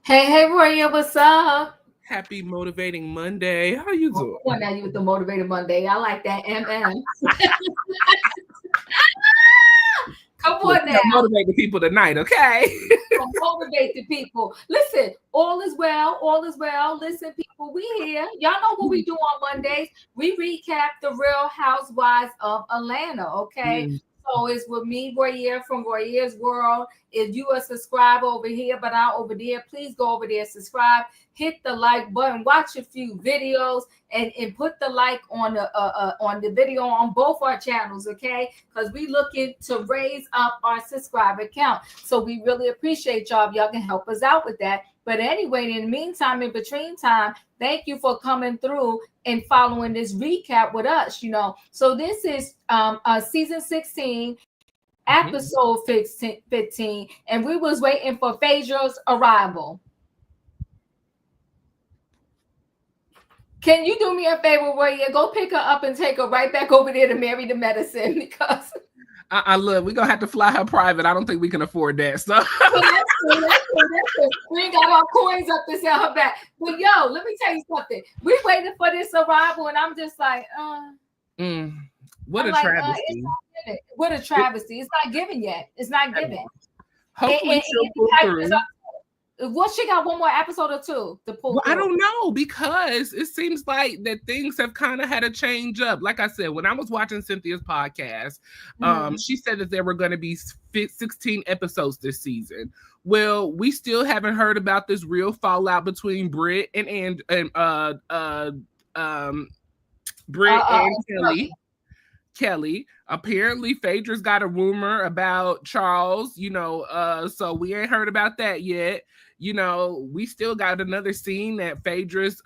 Hey, Royaire, what's up? Happy Motivating Monday. How you doing? Come on now, you with the Motivated Monday. I like that. Come on now. Motivate the people tonight, okay? Motivate the people. Listen, all is well. All is well. Listen, people, we here. Y'all know what we do on Mondays. We recap the Real Housewives of Atlanta, okay? So it's with me, Royaire, from Royaire's World. If you are subscribed over here, but not over there, please go over there, subscribe, hit the like button, watch a few videos, and put the like on the video on both our channels, okay? Because we looking to raise up our subscriber count. So we really appreciate y'all. Y'all can help us out with that. But anyway, in the meantime, in between time, thank you for coming through and following this recap with us, you know. So this is season 16, episode 15, and we was waiting for Fedra's arrival. Can you do me a favor, Royaire? Go pick her up and take her right back over there to Marry the Medicine, because I love. We're gonna have to fly her private. I don't think we can afford that. So that's true. We ain't got our coins up to send her back. But yo, let me tell you something. We waiting for this arrival, and I'm just like, what a travesty. What a travesty. It's not given yet. It's not given. Hopefully she'll pull through. Well, she got one more episode or two to pull through. I don't know, because it seems like that things have kind of had a change up. Like I said, when I was watching Cynthia's podcast, she said that there were going to be 16 episodes this season. Well, we still haven't heard about this real fallout between Britt and Kelli. Apparently Fedra's got a rumor about Charles, so we ain't heard about that yet. We still got another scene at Fedra's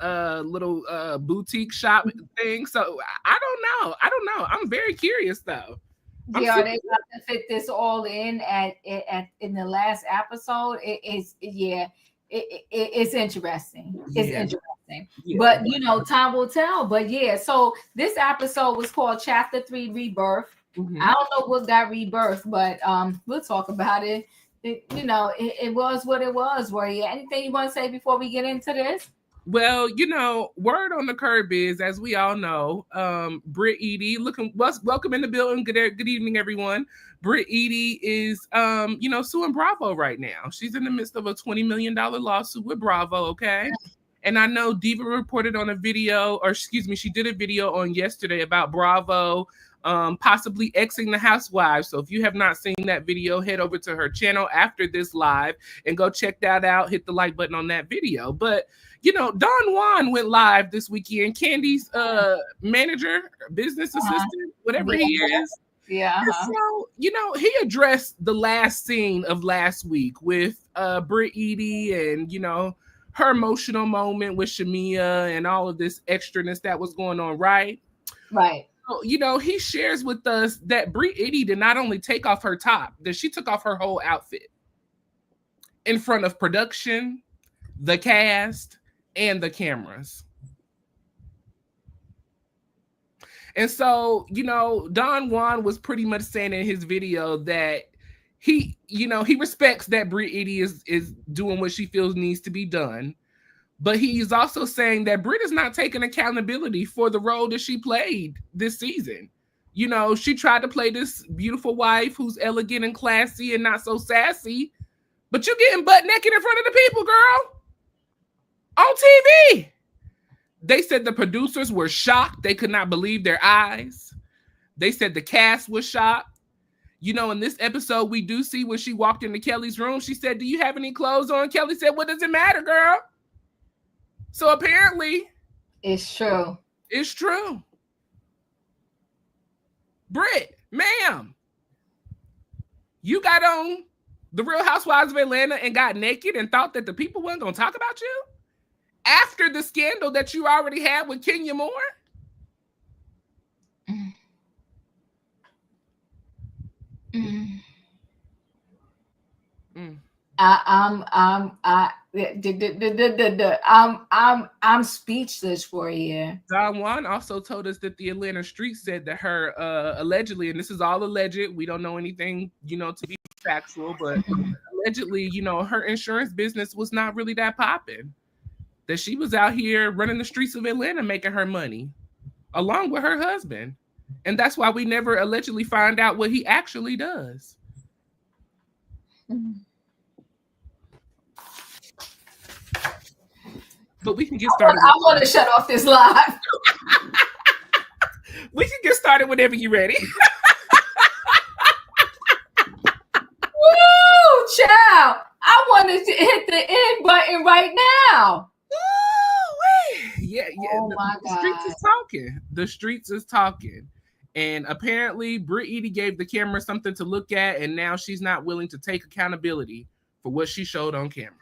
little boutique shop thing. So I don't know. I'm very curious though. Yeah, are they about to fit this all in in the last episode? It's interesting. It's interesting. Yeah. But time will tell. But yeah, so this episode was called Chapter 3 Rebirth. I don't know what got rebirth, but we'll talk about it. It was what it was. Royaire, anything you want to say before we get into this? Well, word on the curb is, as we all know, Britt Edie, welcome in the building. Good evening, everyone. Britt Edie is, suing Bravo right now. She's in the midst of a $20 million lawsuit with Bravo, okay? And I know Diva reported on a video, she did a video on yesterday about Bravo possibly Xing the Housewives. So if you have not seen that video, head over to her channel after this live and go check that out. Hit the like button on that video. But Don Juan went live this weekend. Candy's manager, business assistant, whatever he is. Yeah. So, he addressed the last scene of last week with Britt Edie and, her emotional moment with Shamia and all of this extraness that was going on, right? Right. So, he shares with us that Britt Edie did not only take off her top, that she took off her whole outfit in front of production, the cast, and the cameras. And so, Don Juan was pretty much saying in his video that he respects that Britt Edie is doing what she feels needs to be done. But he's also saying that Britt is not taking accountability for the role that she played this season. She tried to play this beautiful wife who's elegant and classy and not so sassy, but you're getting butt naked in front of the people, girl, on TV. They said the producers were shocked. They could not believe their eyes. They said the cast was shocked. In this episode, we do see when she walked into Kelly's room, she said, "Do you have any clothes on?" Kelly said, "What does it matter, girl?" So apparently, it's true. It's true. Britt, ma'am, you got on the Real Housewives of Atlanta and got naked and thought that the people weren't going to talk about you? After the scandal that you already had with Kenya Moore? I'm speechless for you. Don Juan also told us that the Atlanta Street said that her allegedly, and this is all alleged, we don't know anything, to be factual, but allegedly, her insurance business was not really that popping. That she was out here running the streets of Atlanta making her money along with her husband. And that's why we never allegedly find out what he actually does. But we can get started. I want to shut off this live. We can get started whenever you're ready. Woo, child. I wanted to hit the end button right now. Yeah. Oh my God. Streets is talking. The streets is talking. And apparently, Britt gave the camera something to look at, and now she's not willing to take accountability for what she showed on camera.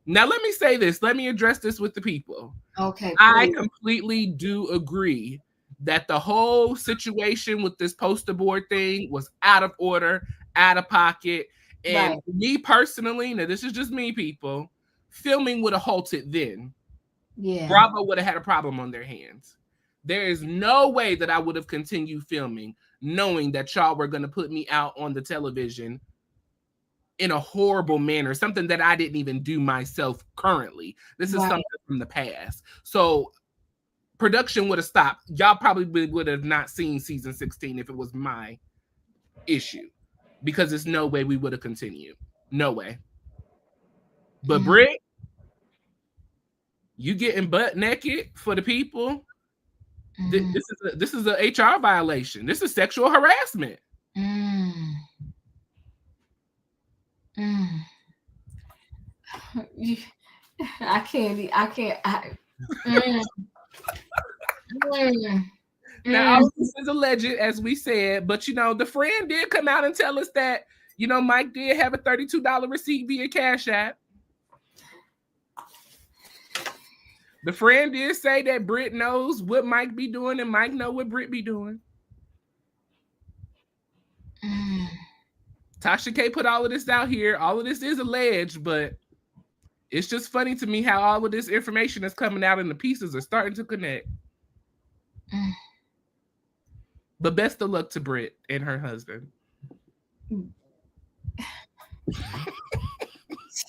Now, let me say this. Let me address this with the people. Okay. I completely do agree that the whole situation with this poster board thing was out of order, out of pocket. And me personally, now this is just me, people, filming would have halted then. Yeah. Bravo would have had a problem on their hands. There is no way that I would have continued filming knowing that y'all were going to put me out on the television in a horrible manner, something that I didn't even do myself currently. This is something from the past. So production would have stopped. Y'all probably would have not seen season 16 if it was my issue, because there's no way we would have continued. No way. But Britt, you getting butt naked for the people? This is a HR violation. This is sexual harassment. I can't. Now, all this is alleged, as we said, but the friend did come out and tell us that Mike did have a $32 receipt via Cash App. The friend did say that Britt knows what Mike be doing and Mike know what Britt be doing. Tasha K put all of this out here. All of this is alleged, but it's just funny to me how all of this information is coming out and the pieces are starting to connect. But best of luck to Britt and her husband.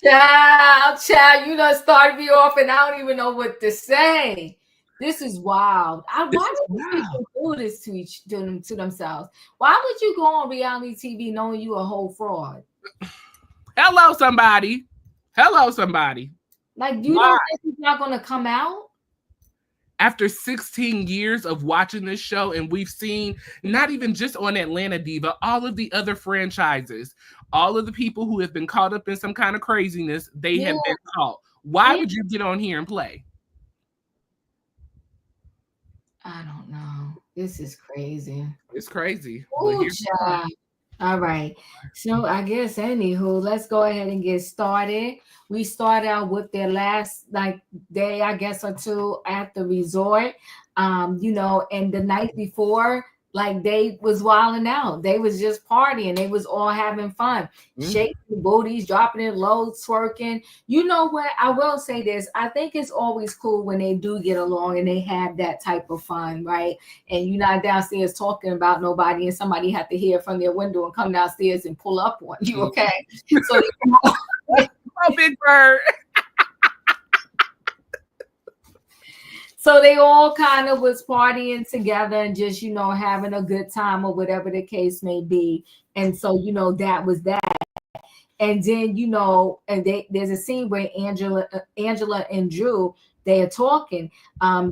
Child, you done started me off and I don't even know what to say. This is wild. Why would people do this to themselves? Why would you go on reality TV knowing you a whole fraud? Hello, somebody. Like, you don't think he's not going to come out? After 16 years of watching this show, and we've seen, not even just on Atlanta Diva, all of the other franchises, all of the people who have been caught up in some kind of craziness, they have been caught. Why would you get on here and play? I don't know. This is crazy. It's crazy. Ooh, all right. So I guess anywho, let's go ahead and get started. We start out with their last day, I guess, or two at the resort. And the night before, they was wilding out. They was just partying. They was all having fun, shaking booties, dropping it low, twerking. You know what? I will say this. I think it's always cool when they do get along and they have that type of fun, right? And you're not downstairs talking about nobody and somebody have to hear from their window and come downstairs and pull up on you, okay? So oh, Big Bird. So they all kind of was partying together and just, having a good time or whatever the case may be. And so, that was that. And then, and there's a scene where Angela and Drew, they are talking.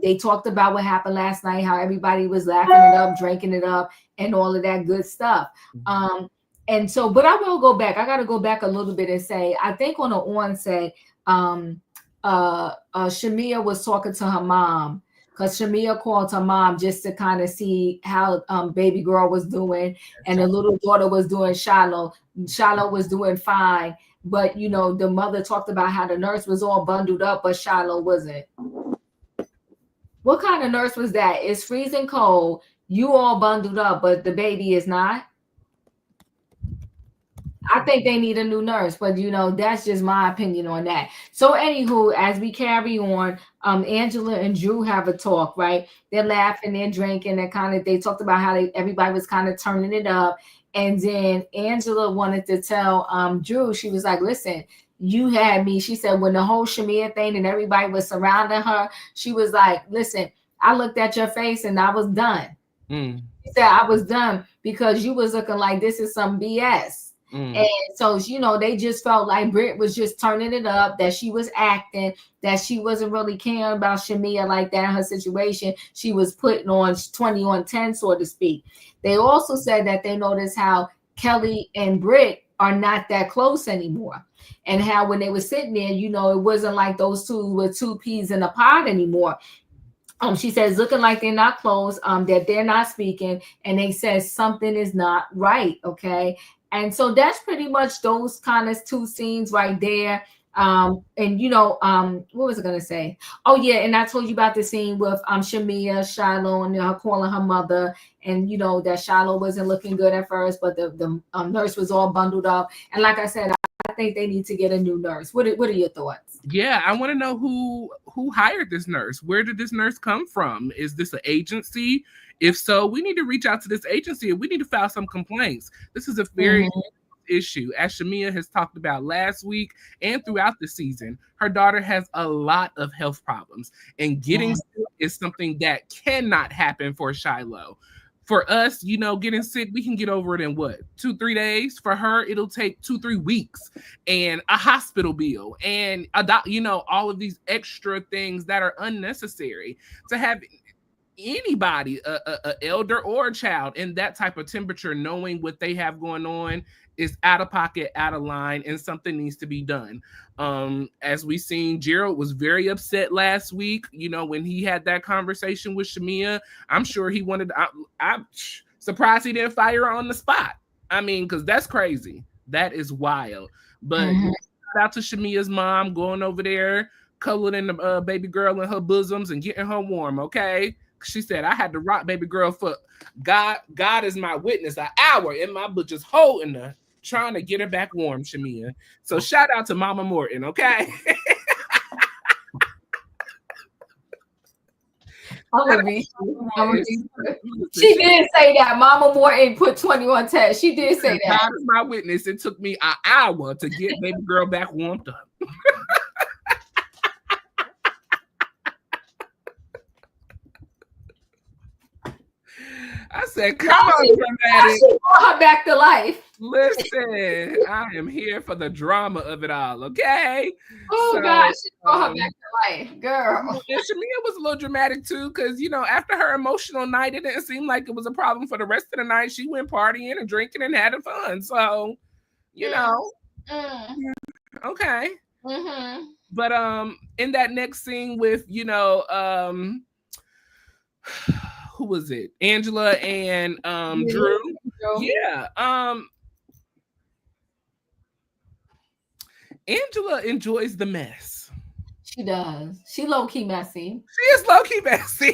They talked about what happened last night, how everybody was laughing it up, drinking it up, and all of that good stuff. And so, but I will go back. I got to go back a little bit and say, I think on the onset, Shamia was talking to her mom because Shamia called her mom just to kind of see how baby girl was doing, and the little daughter was doing Shiloh. Shiloh was doing fine, but you know the mother talked about how the nurse was all bundled up, but Shiloh wasn't. What kind of nurse was that? It's freezing cold. You all bundled up, but the baby is not. I think they need a new nurse, but you know, that's just my opinion on that. So, anywho, as we carry on, Angela and Drew have a talk, right? They're laughing, they're drinking, they talked about how everybody was kind of turning it up. And then Angela wanted to tell Drew, she was like, listen, you had me. She said, when the whole Shamia thing and everybody was surrounding her, she was like, listen, I looked at your face and I was done. She said, I was done because you was looking like this is some BS. And so, you know, they just felt like Britt was just turning it up, that she was acting, that she wasn't really caring about Shamia like that in her situation. She was putting on 20 on 10, so to speak. They also said that they noticed how Kelli and Britt are not that close anymore. And how when they were sitting there, you know, it wasn't like those two were two peas in a pod anymore. She says, looking like they're not close, that they're not speaking, and they said something is not right, okay? And so that's pretty much those kind of two scenes right there. And you know, what was I gonna say? Oh yeah, and I told you about the scene with Shamia, Shiloh, and her calling her mother, and you know that Shiloh wasn't looking good at first, but the nurse was all bundled up. And like I said, I think they need to get a new nurse. What are your thoughts? Yeah, I want to know who hired this nurse. Where did this nurse come from? Is this an agency? If so, we need to reach out to this agency and we need to file some complaints. This is a very issue. As Shamia has talked about last week and throughout the season, her daughter has a lot of health problems, and getting sick is something that cannot happen for Shiloh. For us, you know, getting sick, we can get over it in what, 2-3 days. For her, it'll take 2-3 weeks, and a hospital bill, and you know, all of these extra things that are unnecessary. To have anybody, a elder or a child, in that type of temperature, knowing what they have going on, is out of pocket, out of line, and something needs to be done. As we seen, Gerald was very upset last week, you know, when he had that conversation with Shamia. I'm sure he wanted, I'm surprised he didn't fire her on the spot. I mean, because that's crazy. That is wild. But shout out to Shamia's mom going over there, cuddling the baby girl in her bosoms and getting her warm, okay? She said, I had to rock baby girl for God is my witness, an hour in my book, just holding her, trying to get her back warm, Shamia. So shout out to Mama Morton, okay? She did say that. Mama Morton put 20 on 10. She did say that. God is my witness. It took me an hour to get baby girl back warmed up. I said, come on, dramatic. She brought her back to life. Listen, I am here for the drama of it all, okay? Oh, gosh, she brought her back to life, girl. And Shamia was a little dramatic, too, because, you know, after her emotional night, it didn't seem like it was a problem for the rest of the night. She went partying and drinking and having fun. So, you know, okay. But in that next scene with, you know, who was it? Angela and Drew. Yeah. Angela enjoys the mess. She does. She low-key messy. She is low-key messy.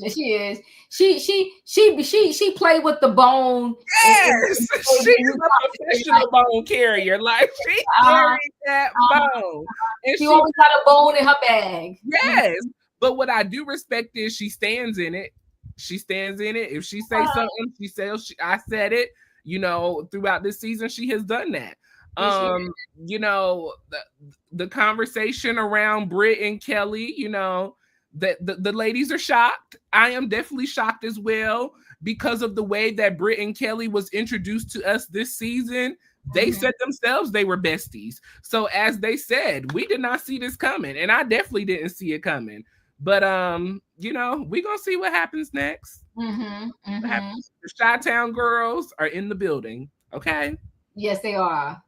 She is. She played with the bone. Yes, she's a professional bone carrier. Like she carried that bone. And she always got a bone in her bag. Yes. But what I do respect is she stands in it. She stands in it. If she says something, she says, I said it. You know, throughout this season, she has done that. You know, the conversation around Brit and Kelli, you know, that the ladies are shocked. I am definitely shocked as well because of the way that Brit and Kelli was introduced to us this season. They said themselves they were besties. So as they said, we did not see this coming, and I definitely didn't see it coming. But you know, we're gonna see what happens next. The Chi-Town girls are in the building. Okay. Yes, they are.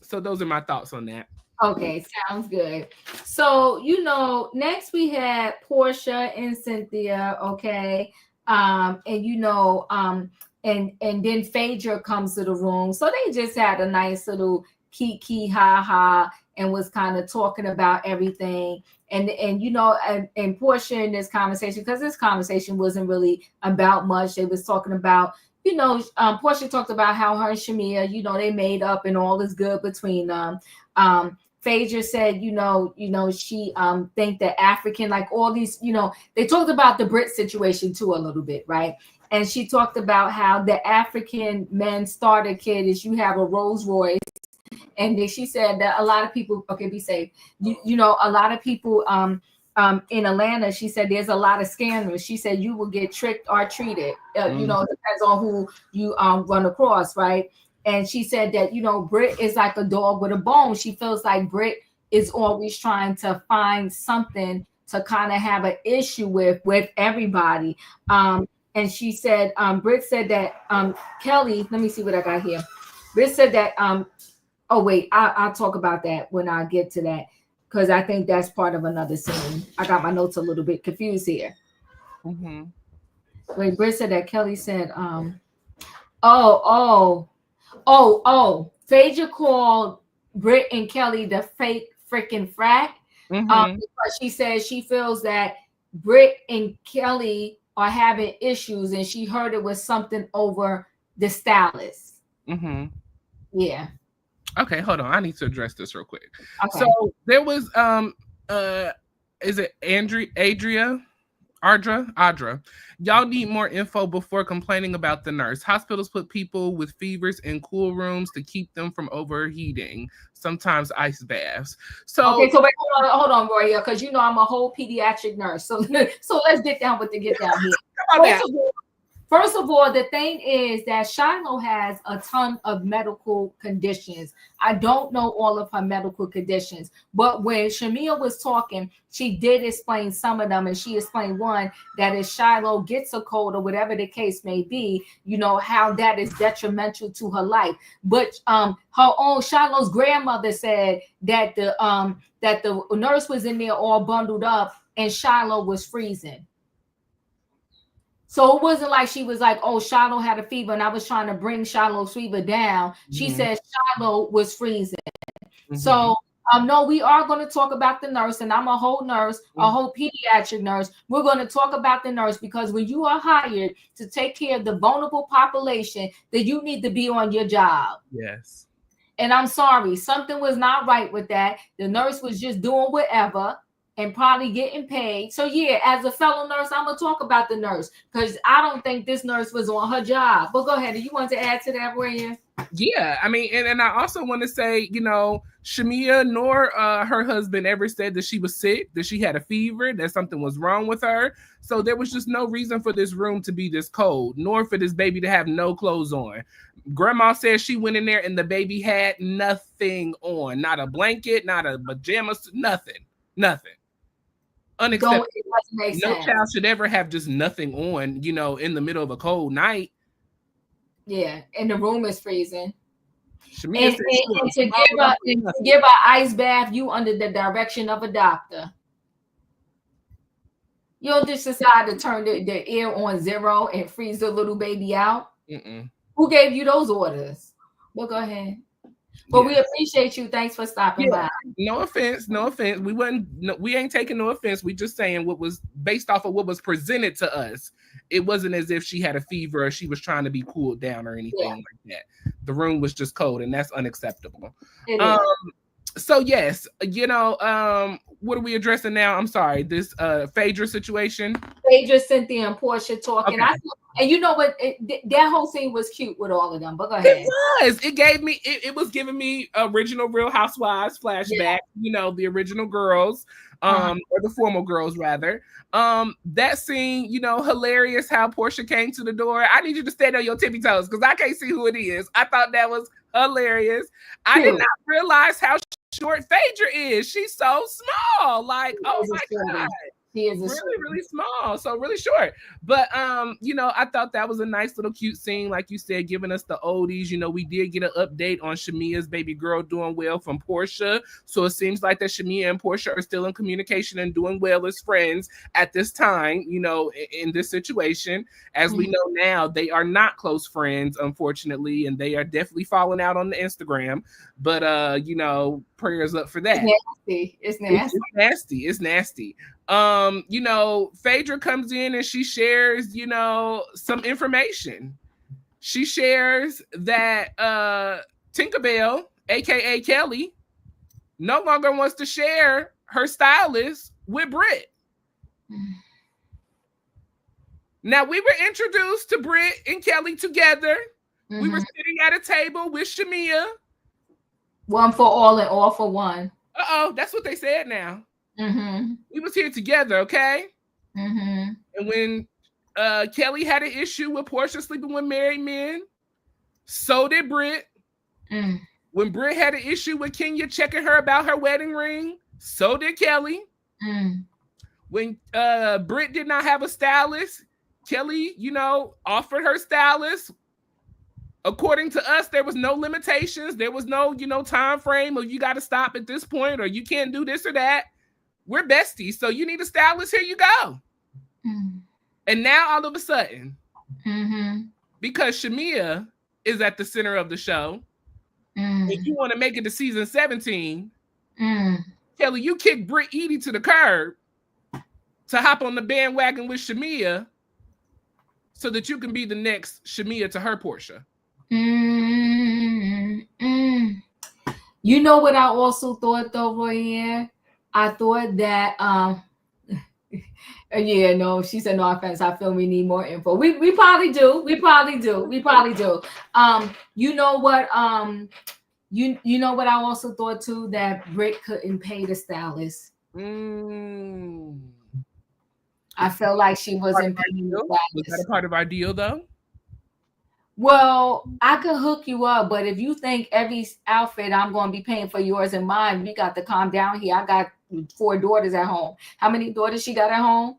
So those are my thoughts on that. Okay, sounds good. So, next we had Porsha and Cynthia, okay. And then Phaedra comes to the room. So they just had a nice little kiki ha ha and was kind of talking about everything. And Porsha in this conversation, because this conversation wasn't really about much. They was talking about, Porsha talked about how her and Shamia, they made up and all is good between them. Phaedra said, she think that African, like all these, they talked about the Brit situation too a little bit, right? And she talked about how the African men starter kit is you have a Rolls Royce. And then she said that a lot of people, okay, be safe. A lot of people in Atlanta, she said there's a lot of scammers. She said you will get tricked or treated. Depends on who you run across, right? And she said that, Britt is like a dog with a bone. She feels like Britt is always trying to find something to kind of have an issue with everybody. And she said, Britt said that Kelli, let me see what I got here. Britt said that, oh, wait, I'll talk about that when I get to that, because I think that's part of another scene. I got my notes a little bit confused here. Mm-hmm. Wait, Britt said that Kelli said, Phaedra called Brit and Kelli the fake freaking frack. Because she says she feels that Brit and Kelli are having issues, and she heard it was something over the stylist. Yeah. Okay, hold on. I need to address this real quick. Okay. So there was is it Audra? Y'all need more info before complaining about the nurse. Hospitals put people with fevers in cool rooms to keep them from overheating. Sometimes ice baths. So okay, so wait, hold on, Royaire, because I'm a whole pediatric nurse. So let's get down here. First of all, the thing is that Shiloh has a ton of medical conditions. I don't know all of her medical conditions, but when Shamia was talking, she did explain some of them, and she explained one, that if Shiloh gets a cold or whatever the case may be, how that is detrimental to her life. But her own Shiloh's grandmother said that the nurse was in there all bundled up and Shiloh was freezing. So it wasn't like she was like, oh, Shiloh had a fever and I was trying to bring Shiloh's fever down. She said Shiloh was freezing. So no, we are going to talk about the nurse, and I'm a whole nurse, a whole pediatric nurse. We're going to talk about the nurse because when you are hired to take care of the vulnerable population, then you need to be on your job. Yes. And I'm sorry, something was not right with that. The nurse was just doing whatever and probably getting paid. So yeah, as a fellow nurse, I'm gonna talk about the nurse because I don't think this nurse was on her job. But go ahead. Do you want to add to that, Royaire? Yeah, I mean, and I also want to say, Shamia nor her husband ever said that she was sick, that she had a fever, that something was wrong with her. So there was just no reason for this room to be this cold, nor for this baby to have no clothes on. Grandma said she went in there and the baby had nothing on, not a blanket, not a pajamas, nothing. Unacceptable. No child should ever have just nothing on, in the middle of a cold night. Yeah, and the room is freezing. And to give an ice bath, you under the direction of a doctor. You don't just decide to turn the air on 0 and freeze the little baby out. Who gave you those orders? Well, go ahead. But we appreciate you. Thanks for stopping by. No offense. We ain't taking no offense. We just saying what was based off of what was presented to us. It wasn't as if she had a fever or she was trying to be cooled down or anything like that. The room was just cold, and that's unacceptable. So yes, what are we addressing now? I'm sorry, this Phaedra situation. Phaedra, Cynthia, and Porsha talking. Okay. And you know what? That whole scene was cute with all of them. But go ahead. It was. It gave me. It was giving me original Real Housewives flashback. Yeah. The original girls, or the formal girls rather. That scene, hilarious. How Porsha came to the door. I need you to stand on your tippy toes because I can't see who it is. I thought that was hilarious. I did not realize how short Phaedra is. She's so small. Like, oh my god. She is a really, really small, so really short. But you know, I thought that was a nice little cute scene, like you said, giving us the oldies. You know, we did get an update on Shamia's baby girl doing well from Porsha, so it seems like that Shamia and Porsha are still in communication and doing well as friends at this time. You know, in this situation, as we know now, they are not close friends, unfortunately, and they are definitely falling out on the Instagram. But you know, prayers up for that. It's nasty. It's nasty. You know, Fedra comes in and she shares, you know, some information. She shares that Tinkerbell, aka Kelli, no longer wants to share her stylist with Britt. Now, we were introduced to Britt and Kelli together. We were sitting at a table with Shamia. One for all and all for one. Uh-oh, that's what they said now. We was here together, okay? And when Kelli had an issue with Porsha sleeping with married men, so did Britt. When Britt had an issue with Kenya checking her about her wedding ring, so did Kelli. When Britt did not have a stylist, Kelli, you know, offered her stylist. According to us, there was no limitations. There was no, you know, time frame, or you got to stop at this point, or you can't do this or that. We're besties, so you need a stylist. Here you go. And now all of a sudden, because Shamia is at the center of the show, and you want to make it to season 17, Kelli, you kick Britt Edie to the curb to hop on the bandwagon with Shamia so that you can be the next Shamia to her Porsha. You know what I also thought though, Royaire? I thought that yeah, no, she said no offense. I feel we need more info. We probably do. We probably do. You know what? You know what I also thought too, that Britt couldn't pay the stylist. I felt like she wasn't paying the stylist. Was that a part of our deal though? Well, I could hook you up, but if you think every outfit I'm going to be paying for yours and mine, we got to calm down here. I got 4 daughters at home. How many daughters she got at home?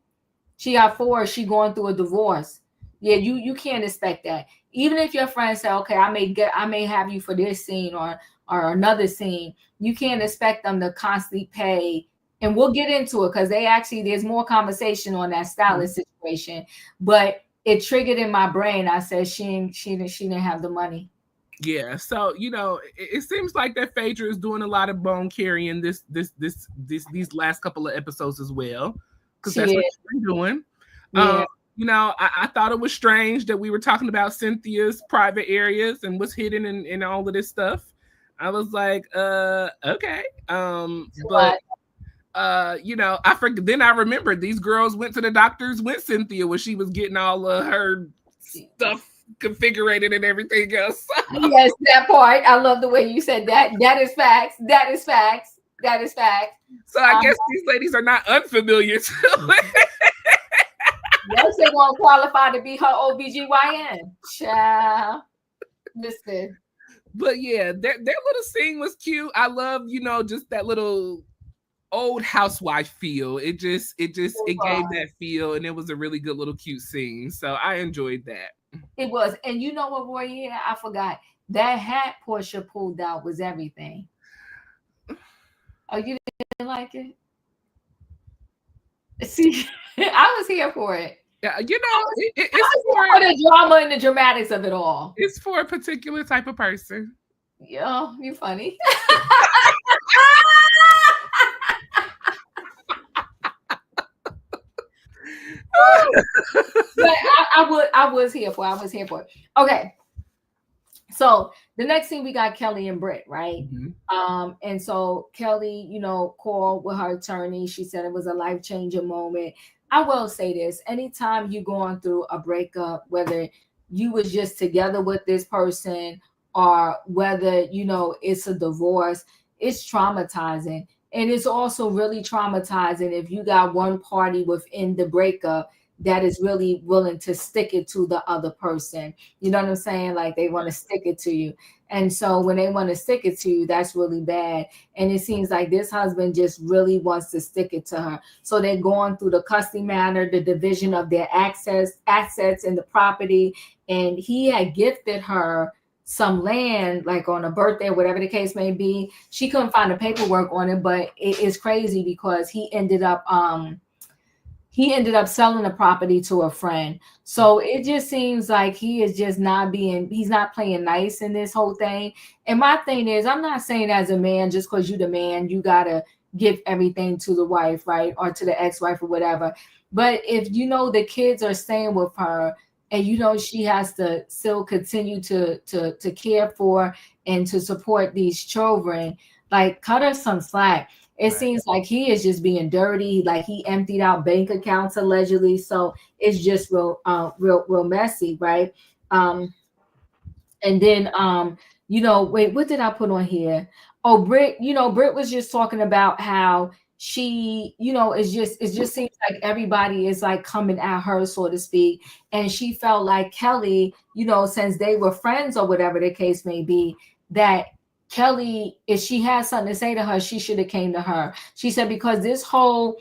She got 4. She going through a divorce. Yeah, you can't expect that. Even if your friends say, okay, I may have you for this scene or another scene, you can't expect them to constantly pay. And we'll get into it because there's more conversation on that stylist situation, but it triggered in my brain. I said she didn't have the money. Yeah, so you know, it seems like that Fedra is doing a lot of bone carrying these last couple of episodes as well, because that's what she's been doing. Yeah. You know, I thought it was strange that we were talking about Cynthia's private areas and what's hidden in all of this stuff. I was like, okay, but. You know, then I remembered these girls went to the doctors with Cynthia when she was getting all of her stuff configured and everything else. Yes, that part. I love the way you said that. That is facts. So I guess these ladies are not unfamiliar to it. Yes, they won't qualify to be her OBGYN. Child. Listen. But yeah, their little scene was cute. I love, you know, just that little old housewife feel. It gave that feel, and it was a really good little cute scene. So I enjoyed that. It was. And you know what, Royaire? I forgot. That hat Porsha pulled out was everything. Oh, you didn't like it? See, I was here for it. Yeah, you know, it's for the drama and the dramatics of it all. It's for a particular type of person. Yeah, you're funny. But I was here for it. Okay. So the next thing we got Kelli and Britt, right? And so Kelli, you know, called with her attorney. She said it was a life-changing moment. I will say this: anytime you're going through a breakup, whether you was just together with this person or whether, you know, it's a divorce, it's traumatizing. And it's also really traumatizing if you got one party within the breakup that is really willing to stick it to the other person. You know what I'm saying? Like they want to stick it to you. And so when they want to stick it to you, that's really bad. And it seems like this husband just really wants to stick it to her. So they're going through the custody matter, the division of their assets and the property. And he had gifted her some land, like on a birthday, whatever the case may be. She couldn't find the paperwork on it, but it is crazy because he ended up selling the property to a friend. So it just seems like he is just he's not playing nice in this whole thing. And my thing is, I'm not saying as a man, just because you the man, you gotta give everything to the wife, right? Or to the ex-wife or whatever. But if you know the kids are staying with her and you know she has to still continue to care for and to support these children, like cut her some slack. It seems like he is just being dirty. Like he emptied out bank accounts allegedly. So it's just real messy, right? And then wait, what did I put on here? Oh, Britt, Britt was just talking about how she, it just seems like everybody is like coming at her, so to speak. And she felt like Kelli, since they were friends or whatever the case may be, that Kelli, if she had something to say to her, she should have came to her. She said, because this whole,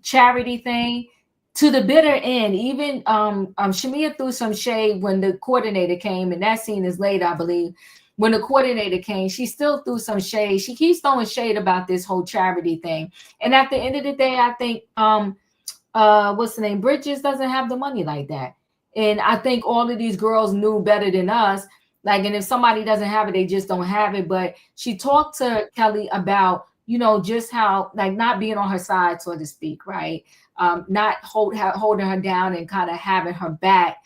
charity thing, to the bitter end, even Shamia threw some shade when the coordinator came, and that scene is later, I believe. When the coordinator came, she still threw some shade. She keeps throwing shade about this whole charity thing. And at the end of the day, I think what's the name? Britt just doesn't have the money like that. And I think all of these girls knew better than us. Like, and if somebody doesn't have it, they just don't have it. But she talked to Kelli about, just how, like, not being on her side, so to speak, right? Not holding her down and kind of having her back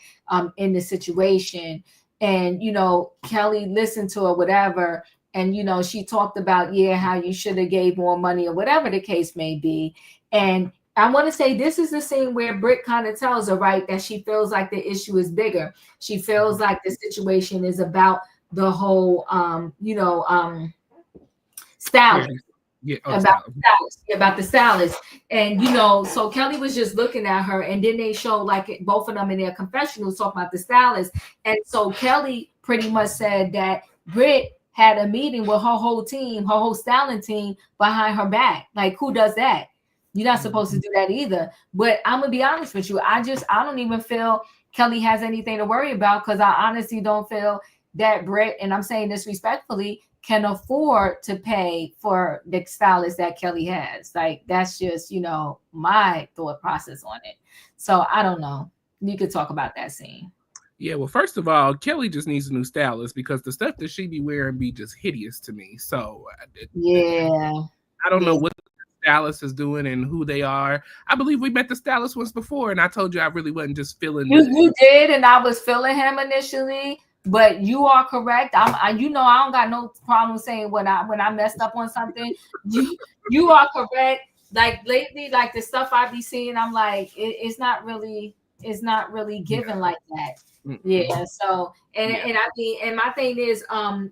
in the situation. And, Kelli listened to her, whatever. And, she talked about, how you should have gave more money or whatever the case may be. And I want to say this is the scene where Britt kind of tells her, right, that she feels like the issue is bigger. She feels like the situation is about the whole, stylist. Yeah, about the stylist. And, so Kelli was just looking at her, and then they showed like both of them in their confessionals talking about the stylist. And so Kelli pretty much said that Britt had a meeting with her whole team, her whole styling team behind her back. Like, who does that? You're not supposed to do that either. But I'm gonna be honest with you. I don't even feel Kelli has anything to worry about, because I honestly don't feel that Britt, and I'm saying this respectfully, can afford to pay for the stylist that Kelli has. Like, that's just, my thought process on it. So I don't know. You could talk about that scene. Yeah, well, first of all, Kelli just needs a new stylist, because the stuff that she be wearing be just hideous to me. So I don't know what stylist is doing and who they are. I believe we met the stylist once before, and I told you I really wasn't just feeling you did, and I was feeling him initially, but you are correct. I don't got no problem saying when I messed up on something. You are correct. Like lately, like the stuff I be seeing, I'm like, it's not really given like that. Yeah. So and I mean, and my thing is,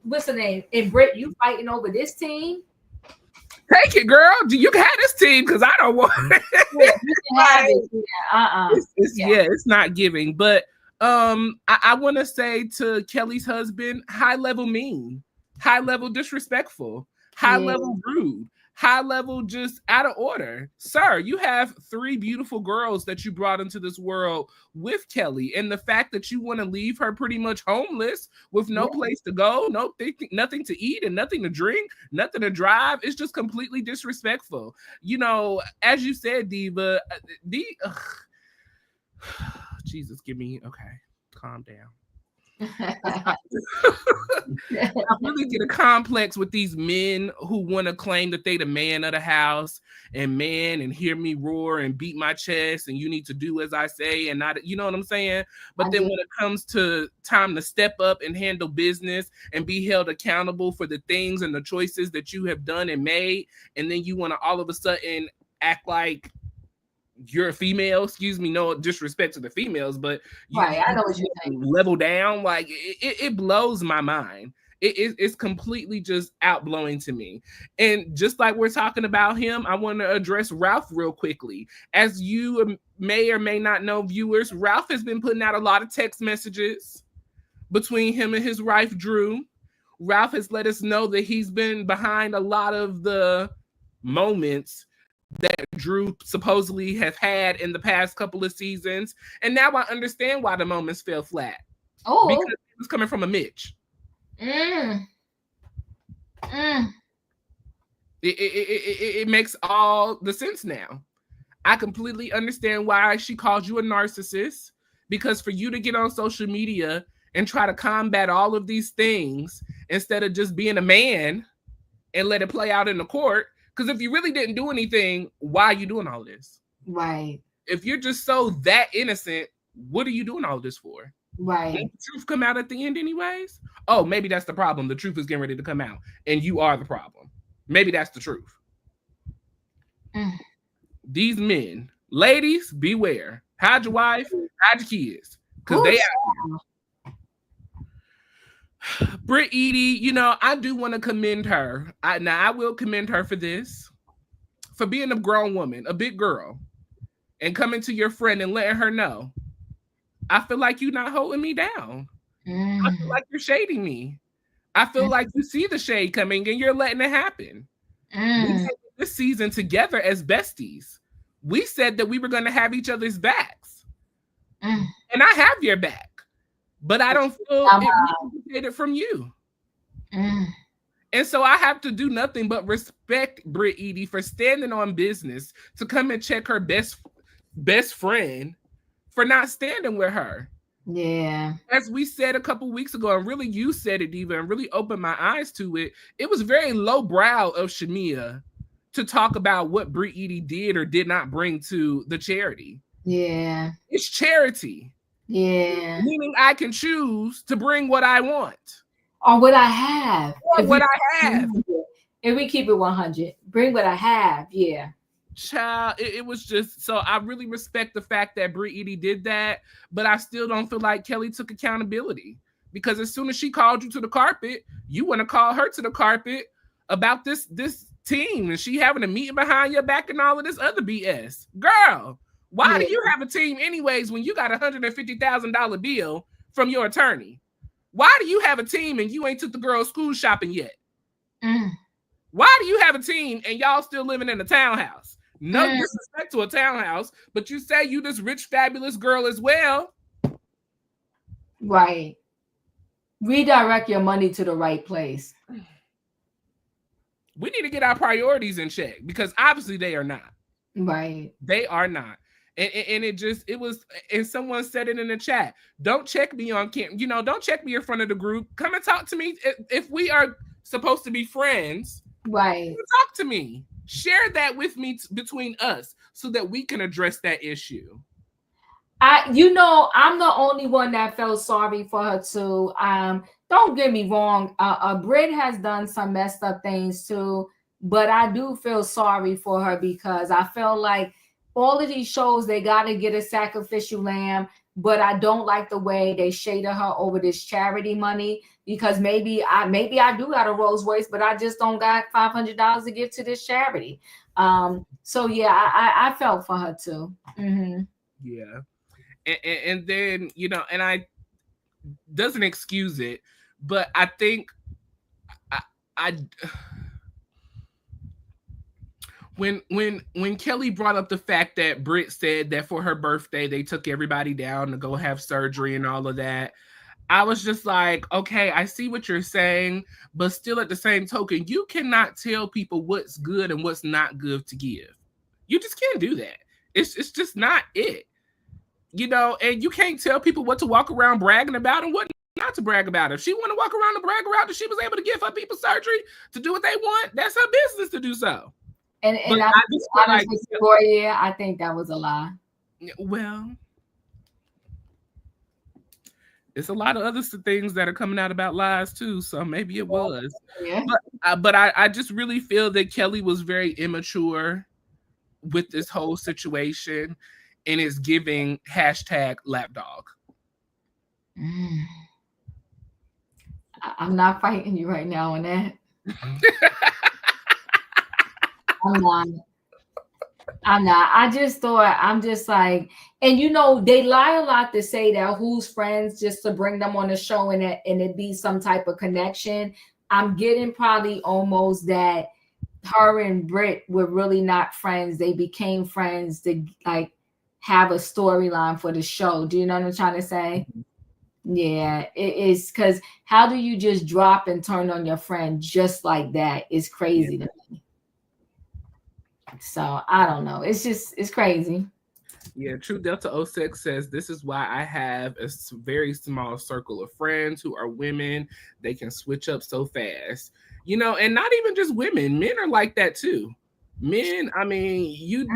what's the name? And Britt, you fighting over this team? Take it, girl. You can have this team, because I don't want it. Yeah, you can have it. It's not giving. But I want to say to Kelli's husband, high level mean, high level disrespectful, high level rude, high level just out of order. Sir, you have 3 beautiful girls that you brought into this world with Kelli, and the fact that you want to leave her pretty much homeless with no place to go, nothing to eat and nothing to drink, nothing to drive, it's just completely disrespectful. As you said, Diva, Jesus, calm down. I really get a complex with these men who want to claim that they the man of the house and hear me roar and beat my chest, and you need to do as I say and not, you know what I'm saying? But then when it comes to time to step up and handle business and be held accountable for the things and the choices that you have done and made, and then you want to all of a sudden act like you're a female, excuse me, no disrespect to the females, but I know what you're saying. Level down, like it blows my mind. It's completely just outblowing to me. And just like we're talking about him, I want to address Ralph real quickly. As you may or may not know, viewers, Ralph has been putting out a lot of text messages between him and his wife, Drew. Ralph has let us know that he's been behind a lot of the moments that Drew supposedly have had in the past couple of seasons. And now I understand why the moments fell flat. Oh. Because it was coming from a Mitch. It makes all the sense now. I completely understand why she called you a narcissist, because for you to get on social media and try to combat all of these things instead of just being a man and let it play out in the court. Because if you really didn't do anything, why are you doing all this? Right. If you're just so that innocent, what are you doing all this for? Right. Let the truth come out at the end anyways? Oh, maybe that's the problem. The truth is getting ready to come out and you are the problem. Maybe that's the truth. These men, ladies, beware. Hide your wife, hide your kids. Because they out here. Britt, you know, I do want to commend her. I will commend her for this. For being a grown woman, a big girl, and coming to your friend and letting her know, I feel like you're not holding me down. I feel like you're shading me. I feel like you see the shade coming and you're letting it happen. We said this season together as besties. We said that we were going to have each other's backs. And I have your back. But I don't feel it reciprocated from you. And so I have to do nothing but respect Britt for standing on business to come and check her best friend for not standing with her. Yeah. As we said a couple weeks ago, and really you said it, Diva, and really opened my eyes to it. It was very lowbrow of Shamia to talk about what Britt did or did not bring to the charity. Yeah. It's charity. Yeah. Meaning I can choose to bring what I want. Or what I have. Or what I have. If we keep it 100, bring what I have. Yeah. Child, it was just, so I really respect the fact that Britt did that, but I still don't feel like Kelly took accountability, because as soon as she called you to the carpet, you want to call her to the carpet about this team, and she having a meeting behind your back and all of this other BS. Girl, why do you have a team anyways when you got $150,000 bill from your attorney? Why do you have a team and you ain't took the girl school shopping yet? Why do you have a team and y'all still living in a townhouse? No disrespect to a townhouse, but you say you this rich, fabulous girl as well. Right. Redirect your money to the right place. We need to get our priorities in check, because obviously they are not. Right. They are not. And it was, and someone said it in the chat. Don't check me on camera. You know, don't check me in front of the group. Come and talk to me. If we are supposed to be friends, right? Talk to me. Share that with me between us so that we can address that issue. I'm the only one that felt sorry for her too. Don't get me wrong. Britt has done some messed up things too, but I do feel sorry for her, because I feel like all of these shows, they got to get a sacrificial lamb, but I don't like the way they shaded her over this charity money, because maybe I do got a Rolls Royce, but I just don't got $500 to give to this charity. So yeah, I felt for her too. Yeah. And then, you know, and I doesn't excuse it, but I think when Kelly brought up the fact that Britt said that for her birthday they took everybody down to go have surgery and all of that, I was just like, okay, I see what you're saying, but still at the same token, you cannot tell people what's good and what's not good to give. You just can't do that. It's just not it. You know, and you can't tell people what to walk around bragging about and what not to brag about. If she want to walk around and brag around that she was able to give her people surgery to do what they want, that's her business to do so. And I just honestly, Royaire, I think that was a lie. Well, it's a lot of other things that are coming out about lies too, so maybe it was. Yeah. But I just really feel that Kelly was very immature with this whole situation and is giving #lapdog. I'm not fighting you right now on that. I'm not. I'm not. I just thought, I'm just like, and you know, they lie a lot to say that who's friends just to bring them on the show and it be some type of connection. I'm getting probably almost that her and Britt were really not friends. They became friends to like have a storyline for the show. Do you know what I'm trying to say? Yeah, it is, because how do you just drop and turn on your friend just like that? It's crazy to me. So I don't know. It's crazy. Yeah, True Delta 06 says this is why I have a very small circle of friends who are women. They can switch up so fast. You know, and not even just women. Men are like that too. Men, I mean,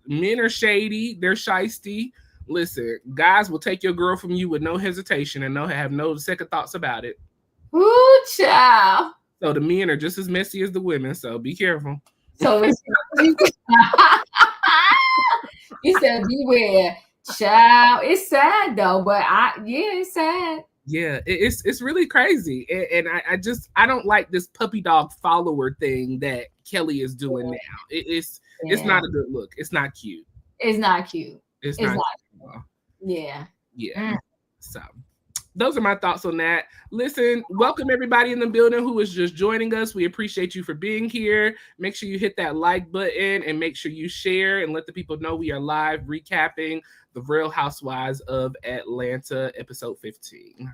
men are shady, they're shisty. Listen, guys will take your girl from you with no hesitation and have no second thoughts about it. Ooh, child. So the men are just as messy as the women, so be careful. So it's you said beware, child. It's sad though, but it's sad. Yeah, it's really crazy, and I don't like this puppy dog follower thing that Kelly is doing now. It's not a good look. It's not cute. It's not cute. It's not cute. Yeah. So those are my thoughts on that. Listen, welcome everybody in the building who is just joining us. We appreciate you for being here. Make sure you hit that like button and make sure you share and let the people know we are live recapping The Real Housewives of Atlanta, episode 15.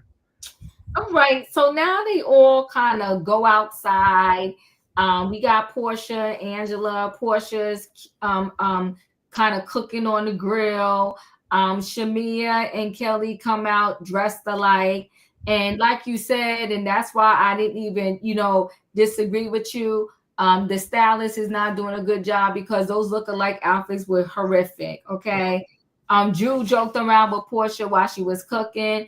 All right. So now they all kind of go outside. We got Porsha, Angela. Porsha's kind of cooking on the grill. Shamia and Kelly come out dressed alike. And like you said, and that's why I didn't even, disagree with you. The stylist is not doing a good job because those look-alike outfits were horrific. Okay. Drew joked around with Porsha while she was cooking.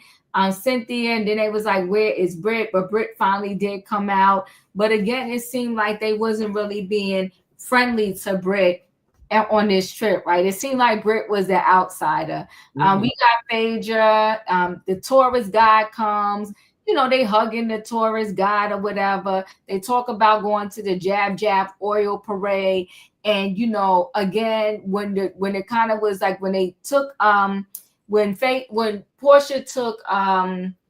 Cynthia, and then they was like, where is Britt? But Britt finally did come out. But again, it seemed like they wasn't really being friendly to Britt on this trip, right? It seemed like Britt was the outsider. We got Fedra. The tourist guide comes. They hugging the tourist guide or whatever. They talk about going to the Jab oil parade. And again, when it kind of was like when they took when Porsha took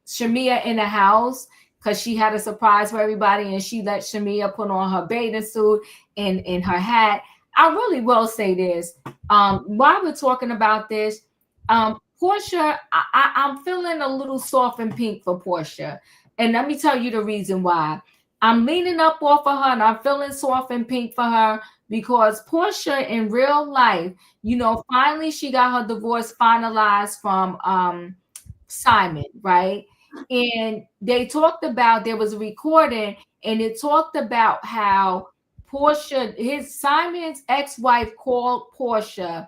Shamia in the house because she had a surprise for everybody, and she let Shamia put on her bathing suit and her hat. I really will say this. While we're talking about this, Porsha, I'm feeling a little soft and pink for Porsha. And let me tell you the reason why. I'm leaning up off of her and I'm feeling soft and pink for her because Porsha in real life, finally she got her divorce finalized from Simon, right? And they talked about, there was a recording and it talked about how Porsha, Simon's ex-wife called Porsha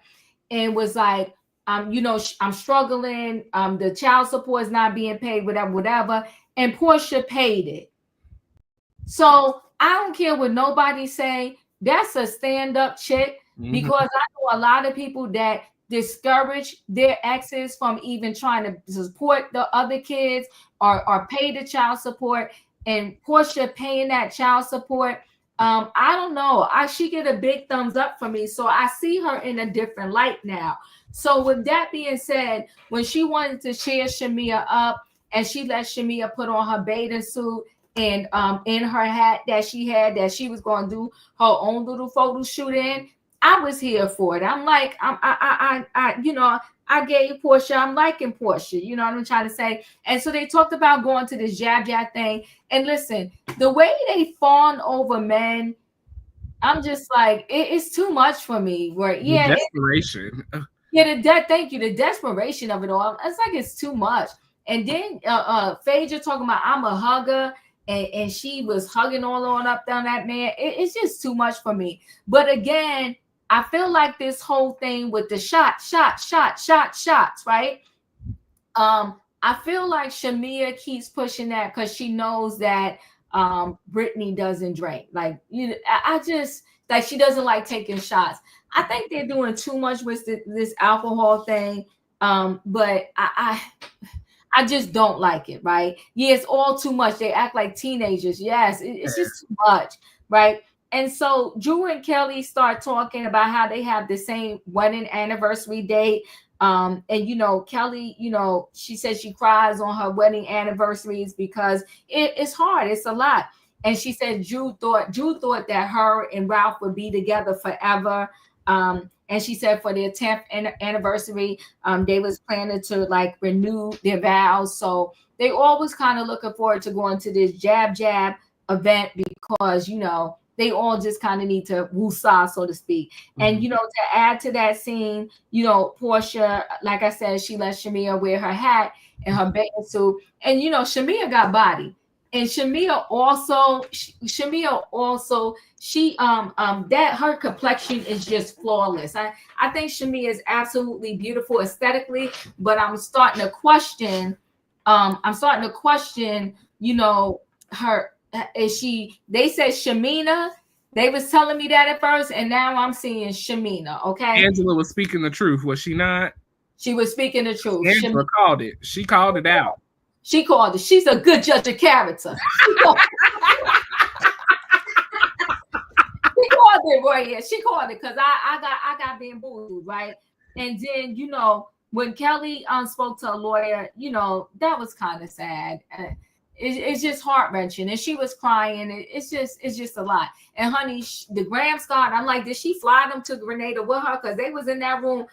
and was like, I'm struggling. The child support is not being paid, whatever. And Porsha paid it. So I don't care what nobody say. That's a stand-up chick because I know a lot of people that discourage their exes from even trying to support the other kids or pay the child support. And Porsha paying that child support. I don't know. She get a big thumbs up for me. So I see her in a different light now. So with that being said, when she wanted to cheer Shamia up and she let Shamia put on her bathing suit and in her hat that she had that she was going to do her own little photo shoot in, I was here for it. I'm like, I gave Porsha, I'm liking Porsha, you know what I'm trying to say? And so they talked about going to this jab thing. And listen, the way they fawn over men, I'm just like, it's too much for me. Desperation. Thank you. The desperation of it all. It's like it's too much. And then Phaedra talking about I'm a hugger, and she was hugging all on up down that man. It's just too much for me. But again, I feel like this whole thing with the shots, right? I feel like Shamia keeps pushing that because she knows that Brittany doesn't drink. Like, I just like she doesn't like taking shots. I think they're doing too much with this alcohol thing. But I just don't like it, right? Yeah, it's all too much. They act like teenagers. Yes, it's just too much, right? And so Drew and Kelly start talking about how they have the same wedding anniversary date. And Kelly, she says she cries on her wedding anniversaries because it's hard, it's a lot. And she said Drew thought that her and Ralph would be together forever. And she said for their 10th anniversary, they was planning to like renew their vows. So they always kind of looking forward to going to this jab event because they all just kind of need to woosah, so to speak. And to add to that scene, Porsha, like I said, she let Shamia wear her hat and her bathing suit, and Shamia got body. And Shamia also, that her complexion is just flawless. I think Shamia is absolutely beautiful aesthetically, but I'm starting to question, her, is she, they said Shamina. They was telling me that at first, and now I'm seeing Shamina, okay? Angela was speaking the truth, was she not? She was speaking the truth. Angela called it. She called it out. She called it. She's a good judge of character. She called it, Royaire. She called it because I got bamboozled, right? And then when Kelly spoke to a lawyer, that was kind of sad. It's just heart-wrenching, and she was crying. It's just a lot. And honey, the Graham Scott, I'm like, did she fly them to Grenada with her? Because they was in that room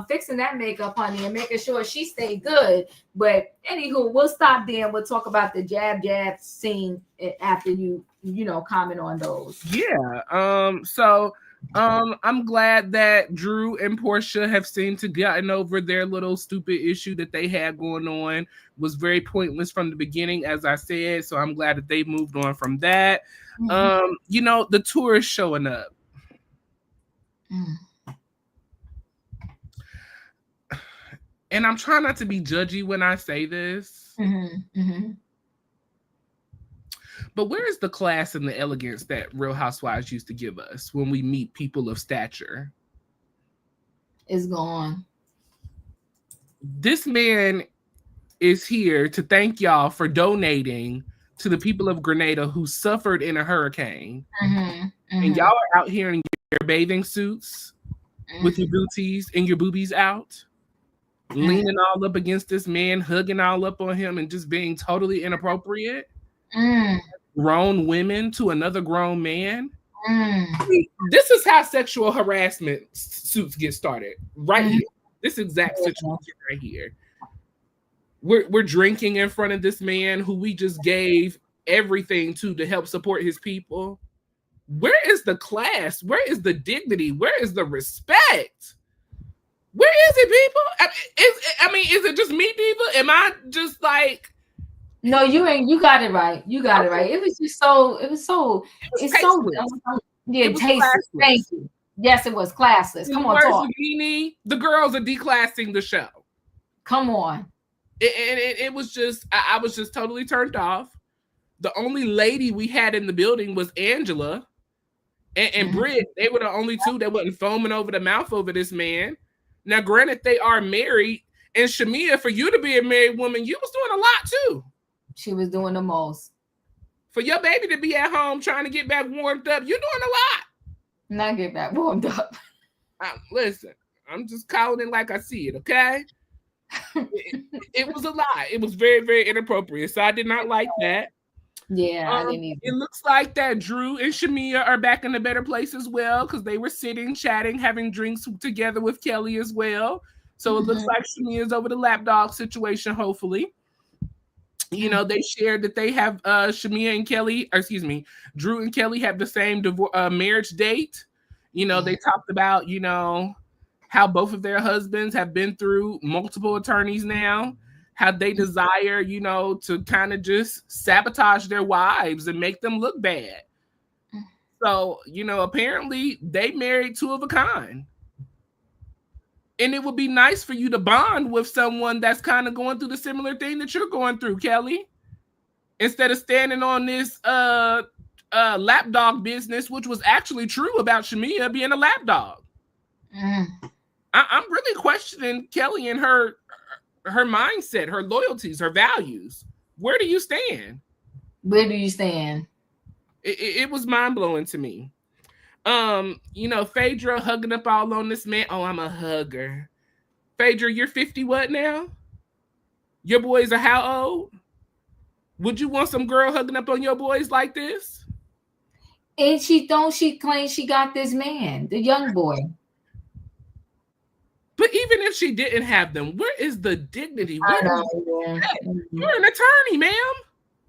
fixing that makeup, honey, and making sure she stayed good. But anywho, we'll stop there and we'll talk about the jab scene after you comment on those. Yeah. So I'm glad that Drew and Porsha have seemed to gotten over their little stupid issue that they had going on. It was very pointless from the beginning, as I said. So I'm glad that they've moved on from that. The tour is showing up. And I'm trying not to be judgy when I say this. But where is the class and the elegance that Real Housewives used to give us when we meet people of stature? It's gone. This man is here to thank y'all for donating to the people of Grenada who suffered in a hurricane. And y'all are out here in your bathing suits with your booties and your boobies out, leaning all up against this man, hugging all up on him, and just being totally inappropriate. Grown women to another grown man. This is how sexual harassment suits get started, right here. This exact situation right here. We're drinking in front of this man who we just gave everything to help support his people. Where is the class? Where is the dignity? Where is the respect? Where is it, people? Is it just me, Diva? Am I just like? No, you ain't. You got it right. You got it right. It was just so. It's so. Yeah, tasteless. Thank you. Yes, it was classless. Come on, talk. The girls are declassing the show. Come on. It was just. I was just totally turned off. The only lady we had in the building was Angela and Britt. They were the only two that wasn't foaming over the mouth over this man. Now, granted, they are married. And Shamia, for you to be a married woman, you was doing a lot too. She was doing the most. For your baby to be at home trying to get back warmed up, you're doing a lot. Not get back warmed up. Listen, I'm just calling it like I see it, okay? It was a lot. It was very, very inappropriate. So I did not like that. Yeah, I didn't either. It looks like that Drew and Shamia are back in a better place as well because they were sitting, chatting, having drinks together with Kelly as well. So it looks like Shamia's over the lapdog situation, hopefully. They shared that they have Drew and Kelly have the same marriage date. They talked about, how both of their husbands have been through multiple attorneys now, how they desire, to kind of just sabotage their wives and make them look bad. So, apparently they married two of a kind. And it would be nice for you to bond with someone that's kind of going through the similar thing that you're going through, Kelly. Instead of standing on this lapdog business, which was actually true about Shamia being a lapdog. I'm really questioning Kelly and her mindset, her loyalties, her values. Where do you stand? Where do you stand? It was mind-blowing to me. Fedra hugging up all on this man. Oh, I'm a hugger. Phaedra, you're 50 what now? Your boys are how old? Would you want some girl hugging up on your boys like this? And she claims she got this man, the young boy. But even if she didn't have them, where is the dignity? I know, yeah. You're an attorney, ma'am.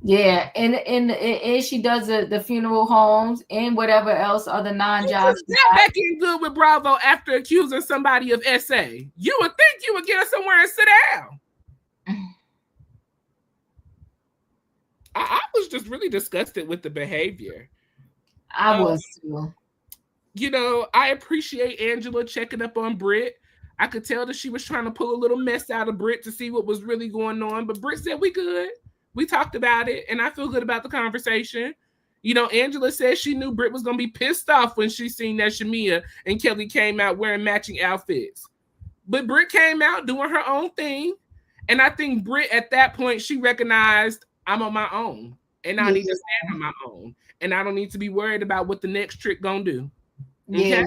Yeah, and she does the funeral homes and whatever else other non-jobs. Got back in good with Bravo after accusing somebody of SA. You would think you would get her somewhere and sit down. I was just really disgusted with the behavior. I was too. I appreciate Angela checking up on Britt. I could tell that she was trying to pull a little mess out of Britt to see what was really going on, but Britt said we good. We talked about it, and I feel good about the conversation. Angela said she knew Britt was going to be pissed off when she seen that Shamia and Kelli came out wearing matching outfits. But Britt came out doing her own thing, and I think Britt, at that point, she recognized I'm on my own, and I need to stand on my own, and I don't need to be worried about what the next trick going to do. Okay?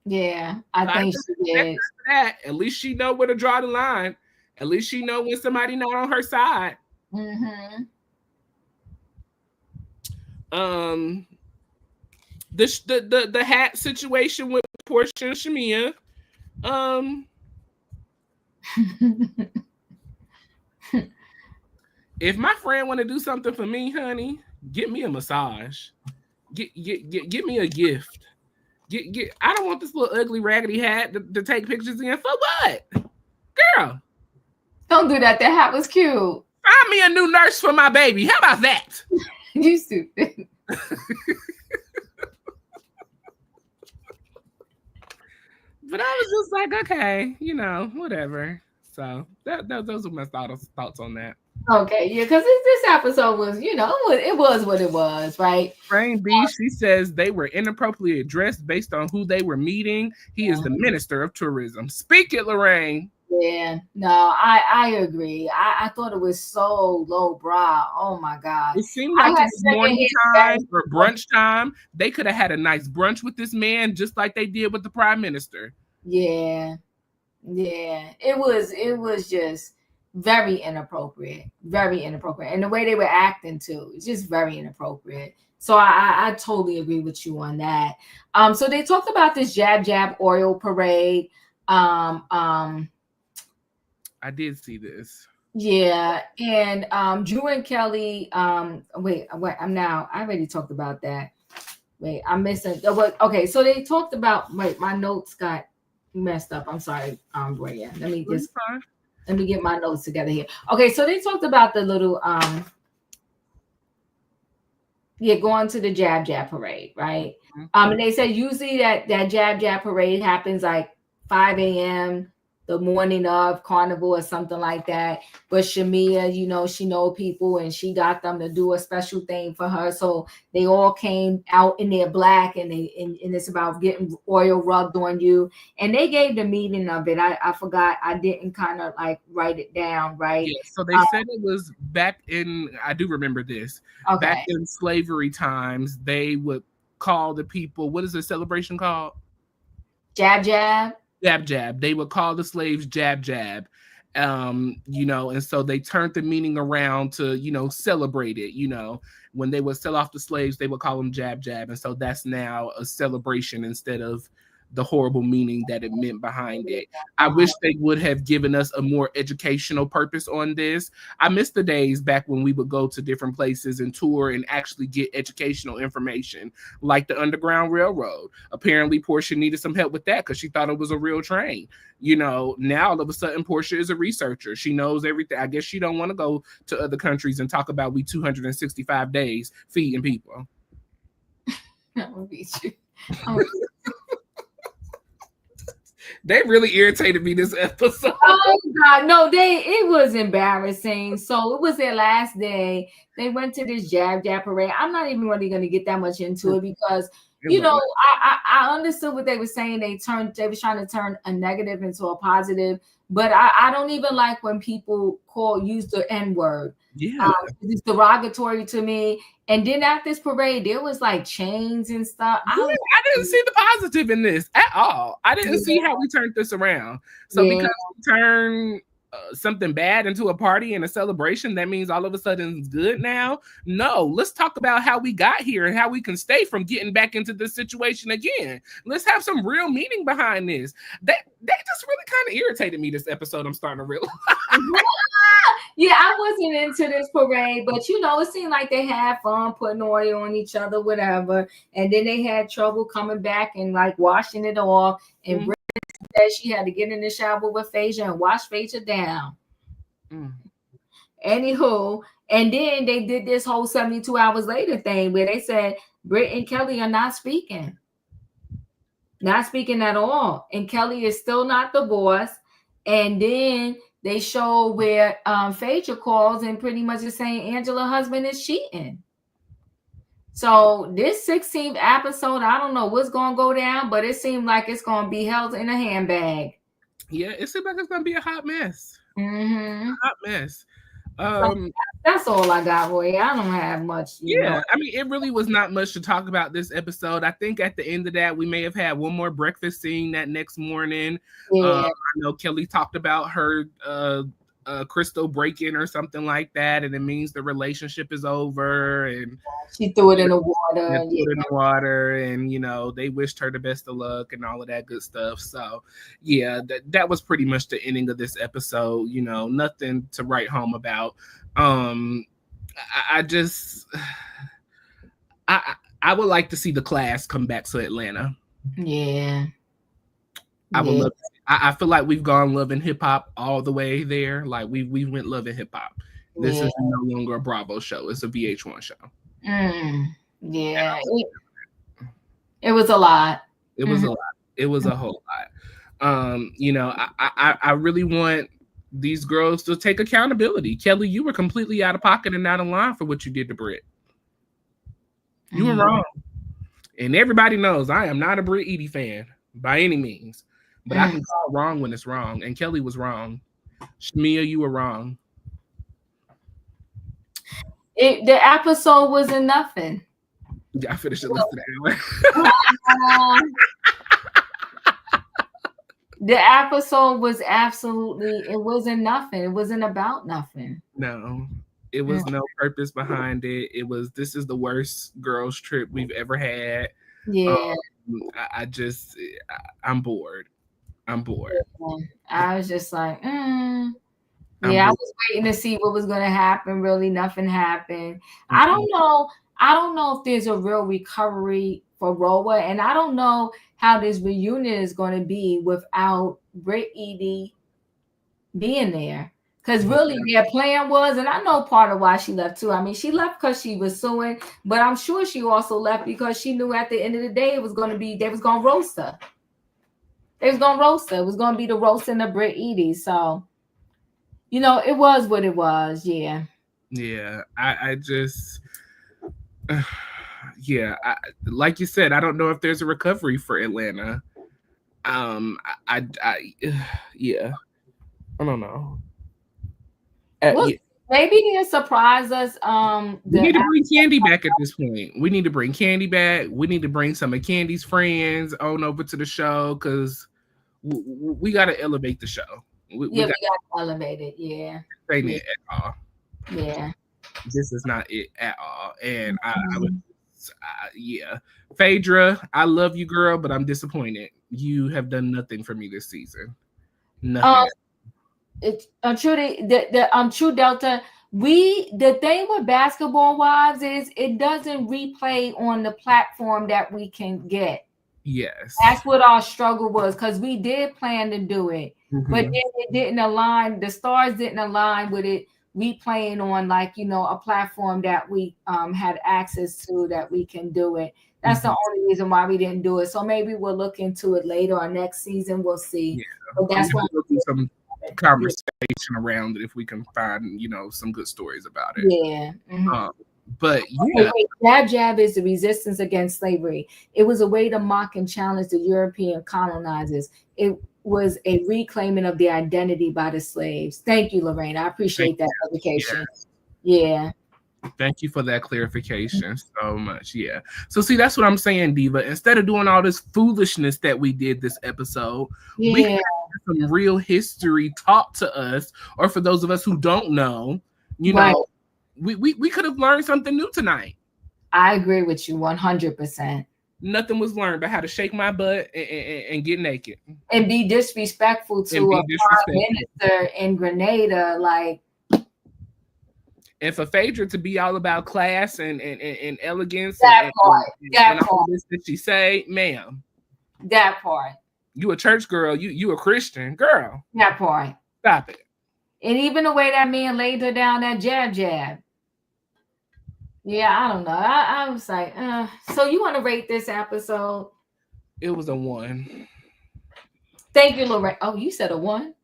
Yeah, I think she did. That, at least she know where to draw the line. At least she know when somebody not on her side. Mm-hmm. The hat situation with Porsha and Shamia. If my friend want to do something for me, honey, get me a massage. Get me a gift. I don't want this little ugly raggedy hat to take pictures in. For what? Girl. Don't do that. That hat was cute. Find me a new nurse for my baby. How about that? You stupid. But I was just like, okay, whatever. So those are my thoughts on that. Okay, yeah, because this episode was, it was what it was, right? Rain B, she says they were inappropriately addressed based on who they were meeting. He is the minister of tourism. Speak it, Lorraine. Yeah, no, I agree. I thought it was so low brow. Oh my God. It seemed like it was morning time or brunch time. They could have had a nice brunch with this man, just like they did with the prime minister. Yeah. It was just very inappropriate. And the way they were acting too, it's just very inappropriate. So I totally agree with you on that. So they talked about this jab oil parade. I did see this. Yeah, and Drew and Kelli. Wait, I already talked about that. Wait, I'm missing. Okay, so they talked about. Wait, my notes got messed up. I'm sorry, Royaire. Let me get my notes together here. Okay, so they talked about the little going to the jab parade, right? Mm-hmm. And they said usually that jab parade happens like 5 a.m. the morning of Carnival or something like that. But Shamia, she know people and she got them to do a special thing for her. So they all came out in their black and it's about getting oil rubbed on you. And they gave the meaning of it. I forgot. I didn't kind of like write it down, right? Yeah, so they said it was back in, I do remember this. Okay. Back in slavery times, they would call the people, what is the celebration called? Jab. Jab. They would call the slaves jab. And so they turned the meaning around to, celebrate it. When they would sell off the slaves, they would call them jab. And so that's now a celebration instead of the horrible meaning that it meant behind it. I wish they would have given us a more educational purpose on this. I miss the days back when we would go to different places and tour and actually get educational information, like the Underground Railroad. Apparently, Porsha needed some help with that because she thought it was a real train. Now all of a sudden, Porsha is a researcher. She knows everything. I guess she don't want to go to other countries and talk about we 265 days feeding people. I'm gonna beat you. They really irritated me this episode. Oh God, no, it was embarrassing. So it was their last day. They went to this jab parade. I'm not even really going to get that much into it because I understood what they were saying. They were trying to turn a negative into a positive. But I don't even like when people use the N-word. Yeah. It's derogatory to me. And then at this parade, there was like chains and stuff. I didn't see the positive in this at all. I didn't see how we turned this around. So because we turned something bad into a party and a celebration, that means all of a sudden it's good now? No, let's talk about how we got here and how we can stay from getting back into this situation again. Let's have some real meaning behind this. That just really kind of irritated me this episode, I'm starting to realize. Yeah, I wasn't into this parade, but it seemed like they had fun putting oil on each other, whatever. And then they had trouble coming back and like washing it off. And Britt said she had to get in the shower with Fedra and wash Fedra down. Anywho, and then they did this whole 72 hours later thing where they said Brit and Kelli are not speaking at all. And Kelli is still not the boss. And then they show where Fedra calls and pretty much is saying Angela's husband is cheating. So this 16th episode, I don't know what's going to go down, but it seemed like it's going to be held in a handbag. Yeah, it seems like it's going to be a hot mess. Mm-hmm. A hot mess. That's all I got, Roy. I don't have much. I mean, it really was not much to talk about this episode. I think at the end of that, we may have had one more breakfast scene that next morning. I know Kelli talked about her crystal break-in or something like that, and it means the relationship is over. And she threw it in the water. And they wished her the best of luck and all of that good stuff. So yeah, that was pretty much the ending of this episode. Nothing to write home about. I would like to see the class come back to Atlanta. Yeah, I would love. I feel like we've gone Love and Hip Hop all the way there. Like we went Love and Hip Hop. This is no longer a Bravo show. It's a VH1 show. Yeah, it was a lot. It was a lot. It was a whole lot. I really want these girls to take accountability. Kelli, you were completely out of pocket and out of line for what you did to Britt. You were wrong. And everybody knows I am not a Britt Edie fan by any means. But I can call wrong when it's wrong. And Kelli was wrong. Shamia, you were wrong. The episode wasn't nothing. I finished it less than an hour. The episode was it wasn't nothing. It wasn't about nothing. No. It was no purpose behind it. It was, this is the worst girls trip we've ever had. Yeah. I'm bored. I was just like, I was waiting to see what was going to happen. Really, nothing happened. I don't know if there's a real recovery for Roa, and I don't know how this reunion is going to be without Britt Edie being there. Because really, their plan was, and I know part of why she left too. I mean, she left because she was suing, but I'm sure she also left because she knew at the end of the day they was going to roast her. They was going to roast her. It was going to be the roasting of Britt Edie. So, it was what it was. Yeah. Yeah. I just, like you said, I don't know if there's a recovery for Atlanta. I don't know. Maybe they'll surprise us. We need to bring Candy back at this point. We need to bring Candy back. We need to bring some of Candy's friends on over to the show because we got to elevate the show. We got to elevate it. Yeah. Ain't it at all. Yeah. This is not it at all. And I would, Fedra, I love you, girl, but I'm disappointed. You have done nothing for me this season. Nothing. It's True Delta. The thing with Basketball Wives is it doesn't replay on the platform that we can get. Yes, that's what our struggle was because we did plan to do it, but then it didn't align. The stars didn't align with it replaying on a platform that we had access to that we can do it. That's the only reason why we didn't do it. So maybe we'll look into it later or next season. We'll see. Yeah. But that's why some conversation around it if we can find some good stories about it. Yeah. But Jab is the resistance against slavery. It was a way to mock and challenge the European colonizers. It was a reclaiming of their identity by the slaves. Thank you, Lorraine. I appreciate that education. Yeah. Thank you for that clarification so much. Yeah. So see, that's what I'm saying, Diva. Instead of doing all this foolishness that we did this episode, we Yeah. have some real history taught to us, or for those of us who don't know, you Right. know, we could have learned something new tonight. I agree with you 100%. Nothing was learned but how to shake my butt and get naked. And be disrespectful to a prime minister in Grenada, like. And for Fedra to be all about class and elegance that part, and all this that she say, ma'am. That part. You a church girl, you a Christian girl. That part. Stop it. And even the way that man laid her down, that jab. Yeah, I don't know. I was like, so you want to rate this episode? It was a 1. Thank you, Lorraine. Oh, you said a 1?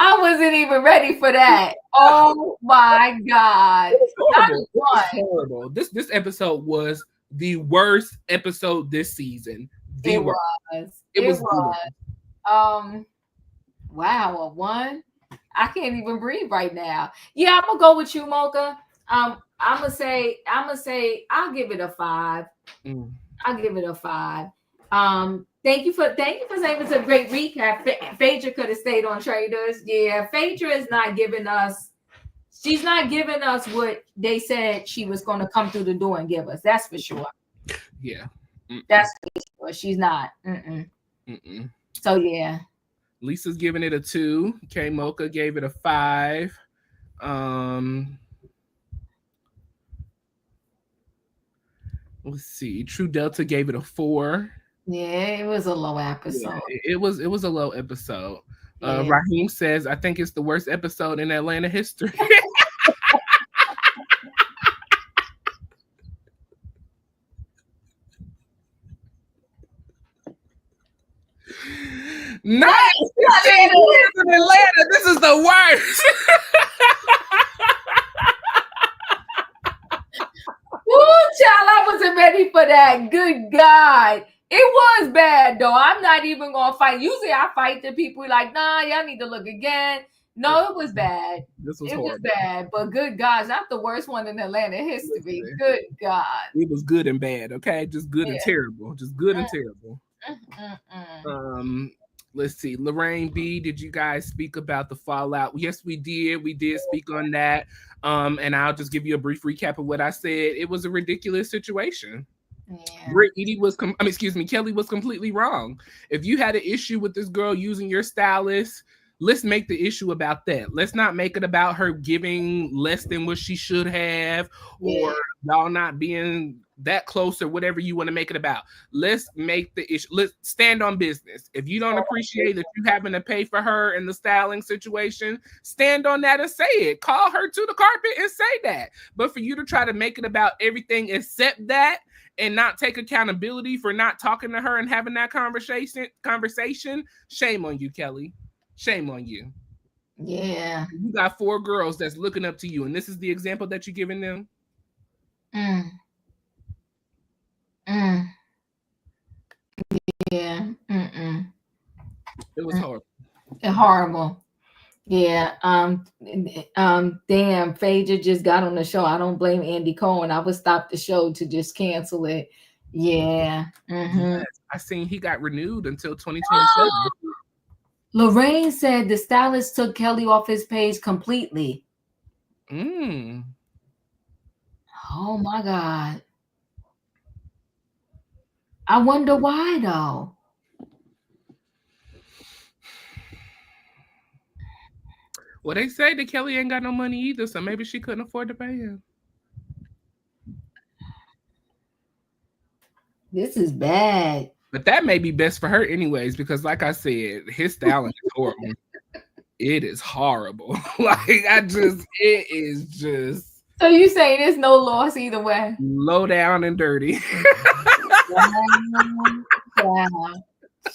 I wasn't even ready for that. Oh my God. It was horrible. This episode was the worst episode this season. It was. Wow, a 1. I can't even breathe right now. Yeah, I'm gonna go with you, Mocha. I'm gonna say I'll give it a 5. I'll give it a 5. Thank you for saying it's a great recap. Fedra could have stayed on Traders. Yeah, Fedra is not giving us. She's not giving us what they said she was going to come through the door and give us. That's for sure. Yeah, that's for sure. She's not. So yeah. Lisa's giving it a 2. K Mocha gave it a 5. Let's see. True Delta gave it a 4. Yeah, it was a low episode. Yeah, it was a low episode. Yeah. Raheem says, I think it's the worst episode in Atlanta history. Nice. In Atlanta, this is the worst. Ooh, child, I wasn't ready for that. Good God. It was bad, though. I'm not even going to fight. Usually I fight the people like, nah, y'all need to look again. No, it was bad. It was bad. But good God, it's not the worst one in Atlanta history. Good God. It was good and bad, okay? Just good and terrible. Just good and terrible. Let's see. Lorraine B, did you guys speak about the fallout? Yes, we did. We did speak on that. And I'll just give you a brief recap of what I said. It was a ridiculous situation. Yeah. Kelli was completely wrong. If you had an issue with this girl using your stylist, let's make the issue about that. Let's not make it about her giving less than what she should have, or y'all not being that close, or whatever you want to make it about. Let's make the issue. Let's stand on business. If you don't appreciate that you having to pay for her in the styling situation, stand on that and say it. Call her to the carpet and say that. But for you to try to make it about everything except that, and not take accountability for not talking to her and having that conversation, shame on you, Kelli. Shame on you. Yeah. You got 4 girls that's looking up to you, and this is the example that you're giving them. Yeah. It was horrible. Horrible. Yeah. Damn, Fedra just got on the show. I don't blame Andy Cohen. I would stop the show to just cancel it. Yeah. Yes, I seen he got renewed until 2027. Lorraine said the stylist took Kelli off his page completely. Oh my God. I wonder why though. Well, they say that Kelli ain't got no money either, so maybe she couldn't afford to pay him. This is bad. But that may be best for her anyways, because like I said, his styling is horrible. It is horrible. It is just. So you saying there's no loss either way? Low down and dirty.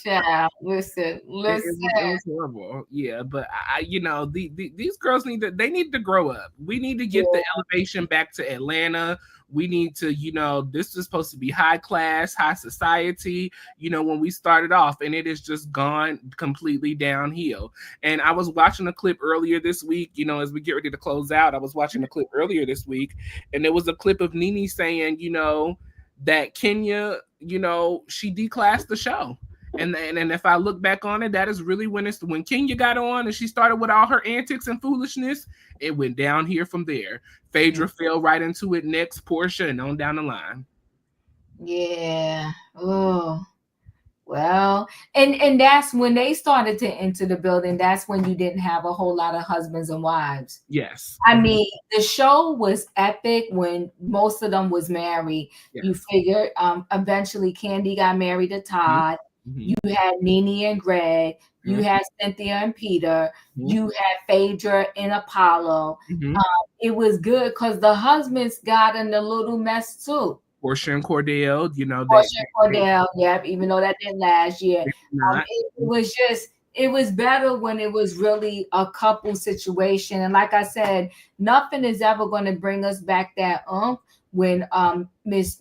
Child, listen. It was horrible. Yeah, but you know, these girls need to grow up. We need to get the elevation back to Atlanta. We need to, you know, this is supposed to be high class, high society, you know, when we started off, and it has just gone completely downhill. And I was watching a clip earlier this week, you know, as we get ready to close out, I was watching a clip earlier this week, and there was a clip of Nene saying, you know, that Kenya, you know, she declassed the show. And if I look back on it, that is really when Kenya got on and she started with all her antics and foolishness, it went down here from there. Phaedra fell right into it next, Porsha, and on down the line. Yeah. Oh. Well, and that's when they started to enter the building. That's when you didn't have a whole lot of husbands and wives. Yes. I mean, the show was epic when most of them was married. Yes. You figured eventually Candy got married to Todd. Mm-hmm. You had Nene and Greg. You had Cynthia and Peter. You had Phaedra and Apollo. It was good because the husbands got in a little mess too. Porsha and Cordell, you know. Porsha and Cordell, yep, even though that didn't last year. It was better when it was really a couple situation. And like I said, nothing is ever going to bring us back that when Miss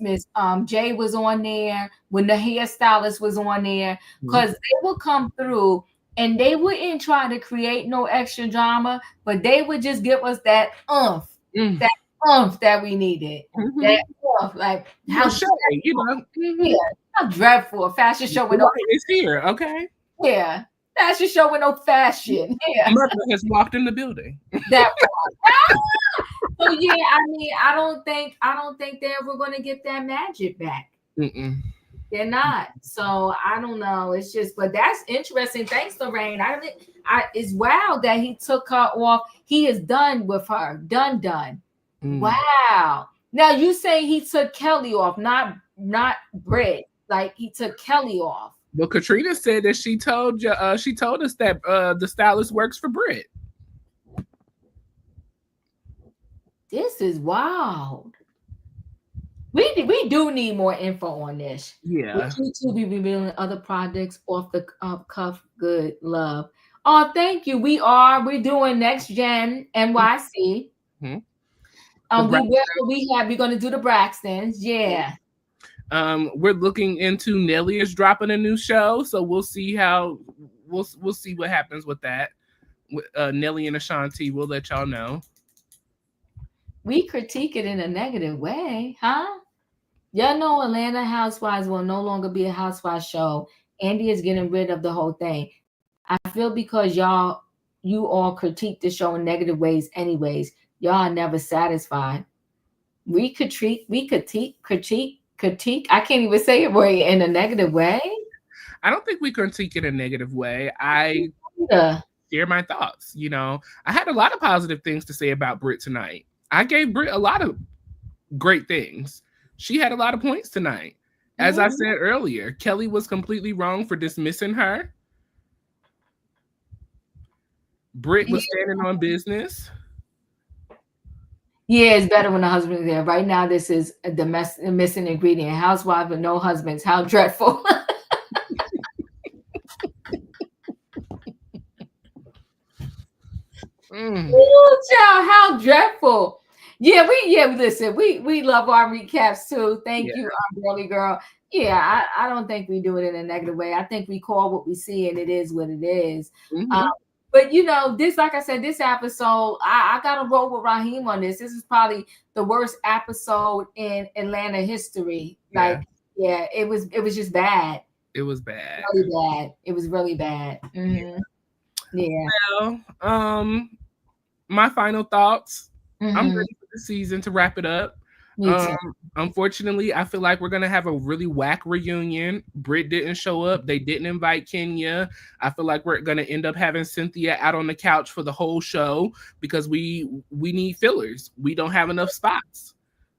J was on there, when the hairstylist was on there, because they would come through and they wouldn't try to create no extra drama, but they would just give us that that we needed. That like how you know, yeah, how dreadful a fashion show with no it's here, okay. Yeah. Fashion show with no fashion. Yeah. Mother has walked in the building. That so yeah, I mean, I don't think they're ever gonna get that magic back. They're not. So I don't know. It's just, but that's interesting. Thanks, Lorraine. It's wild that he took her off. He is done with her. Done. Wow. Now you say he took Kelli off, not Britt. Like he took Kelli off. Well, Katrina said that she told us that the stylist works for Britt. This is wild. We do need more info on this. Yeah. Would you two be revealing other projects off the cuff? Good love. Oh, thank you. We're doing Next Gen NYC. We're going to do the Braxtons. Yeah. We're looking into Nelly is dropping a new show, so we'll see what happens with that. With Nelly and Ashanti, we'll let y'all know. We critique it in a negative way, huh? Y'all know Atlanta Housewives will no longer be a housewives show. Andy is getting rid of the whole thing. I feel because you all critique the show in negative ways anyways. Y'all are never satisfied. We critique. I can't even say it in a negative way. I don't think we critique in a negative way. I share my thoughts. You know, I had a lot of positive things to say about Britt tonight. I gave Britt a lot of great things. She had a lot of points tonight. As I said earlier, Kelli was completely wrong for dismissing her. Britt was standing on business. Yeah, it's better when the husband is there. Right now, this is the missing ingredient. Housewife with no husbands. How dreadful. Ooh, child, how dreadful. Yeah, listen, we love our recaps too. Thank you, girly girl. Yeah, I don't think we do it in a negative way. I think we call what we see and it is what it is. But you know, this, like I said, this episode, I got to roll with Raheem on this. This is probably the worst episode in Atlanta history. Like, it was just bad. It was bad. Really bad. It was really bad. Yeah. Well, my final thoughts. I'm ready for the season to wrap it up. Unfortunately, I feel like we're gonna have a really whack reunion. Britt didn't show up. They didn't invite Kenya. I feel like we're gonna end up having Cynthia out on the couch for the whole show because we need fillers. We don't have enough spots.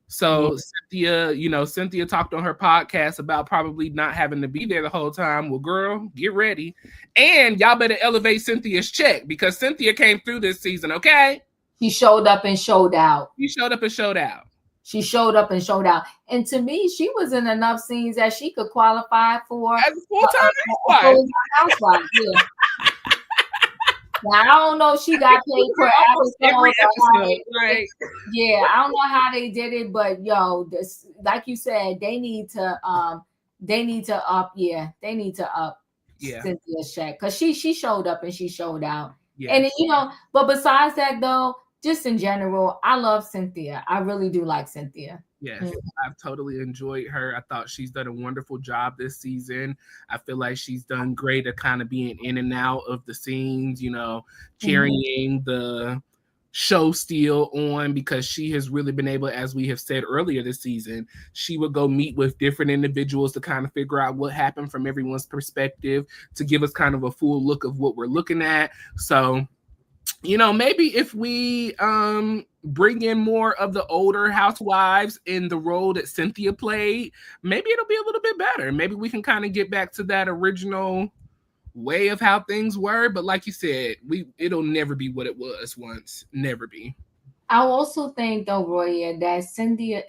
So Cynthia talked on her podcast about probably not having to be there the whole time. Well, girl, get ready. And y'all better elevate Cynthia's check because Cynthia came through this season, okay? She showed up and showed out. She showed up and showed out. She showed up and showed out. And to me, she was in enough scenes that she could qualify for as a full-time a full-time housewife. Yeah. Now, I don't know if she got paid per episode. Right? Yeah, I don't know how they did it, but yo, this, like you said, they need to up. Yeah, they need to up Cynthia's check, because she showed up and she showed out. Yes. And you know, but besides that though, just in general, I love Cynthia. I really do like Cynthia. Yes, I've totally enjoyed her. I thought she's done a wonderful job this season. I feel like she's done great at kind of being in and out of the scenes, you know, carrying the show still on, because she has really been able, as we have said earlier this season, she would go meet with different individuals to kind of figure out what happened from everyone's perspective, to give us kind of a full look of what we're looking at. So, you know, maybe if we bring in more of the older housewives in the role that Cynthia played, maybe it'll be a little bit better. Maybe we can kind of get back to that original way of how things were. But like you said, it'll never be what it was once. Never be. I also think though, Royaire, that Cynthia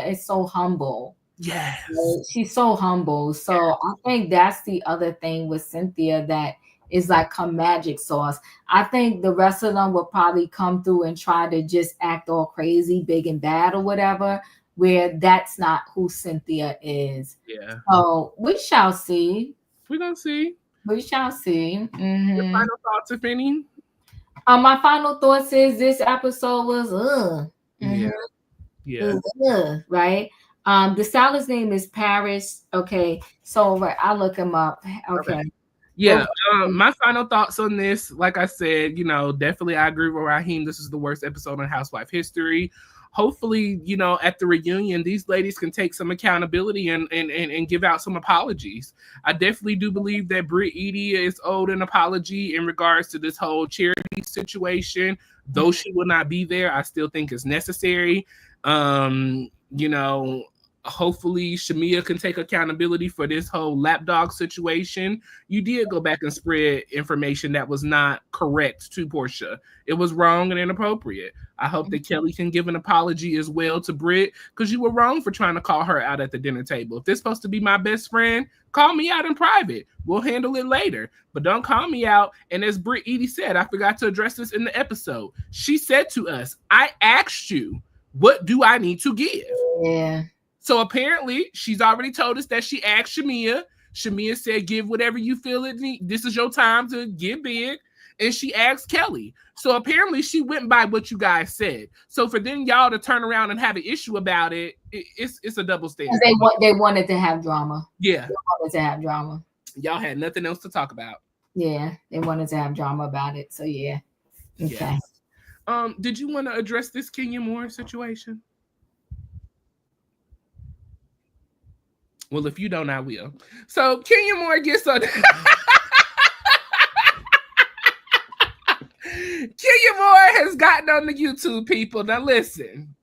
is so humble. Yes. She's so humble. So I think that's the other thing with Cynthia that is like her magic sauce. I think the rest of them will probably come through and try to just act all crazy, big and bad or whatever, where that's not who Cynthia is. Yeah. So we shall see. We're going to see. We shall see. Your final thoughts, if any? My final thoughts is this episode was right. The stylist's name is Paris. Okay, so I'll look him up. Okay. Yeah, my final thoughts on this, like I said, you know, definitely I agree with Raheem. This is the worst episode in Housewife history. Hopefully, you know, at the reunion, these ladies can take some accountability and give out some apologies. I definitely do believe that Britt is owed an apology in regards to this whole charity situation. Though she will not be there, I still think it's necessary. You know, hopefully Shamia can take accountability for this whole lapdog situation. You did go back and spread information that was not correct to Porsha. It was wrong and inappropriate. I hope that Kelli can give an apology as well to Britt, because you were wrong for trying to call her out at the dinner table. If this is supposed to be my best friend, call me out in private. We'll handle it later, but don't call me out. And as Britt said, I forgot to address this in the episode. She said to us, I asked you, what do I need to give? Yeah. So apparently she's already told us that she asked Shamia. Shamia said, give whatever you feel it need. This is your time to give big. And she asked Kelli. So apparently she went by what you guys said. So for then y'all to turn around and have an issue about it, it's a double standard. They wanted to have drama. Yeah. They wanted to have drama. Y'all had nothing else to talk about. Yeah. They wanted to have drama about it. So yeah. Okay. Yes. Did you want to address this Kenya Moore situation? Well, if you don't, I will. So Kenya Moore gets on. Kenya Moore has gotten on the YouTube, people. Now listen.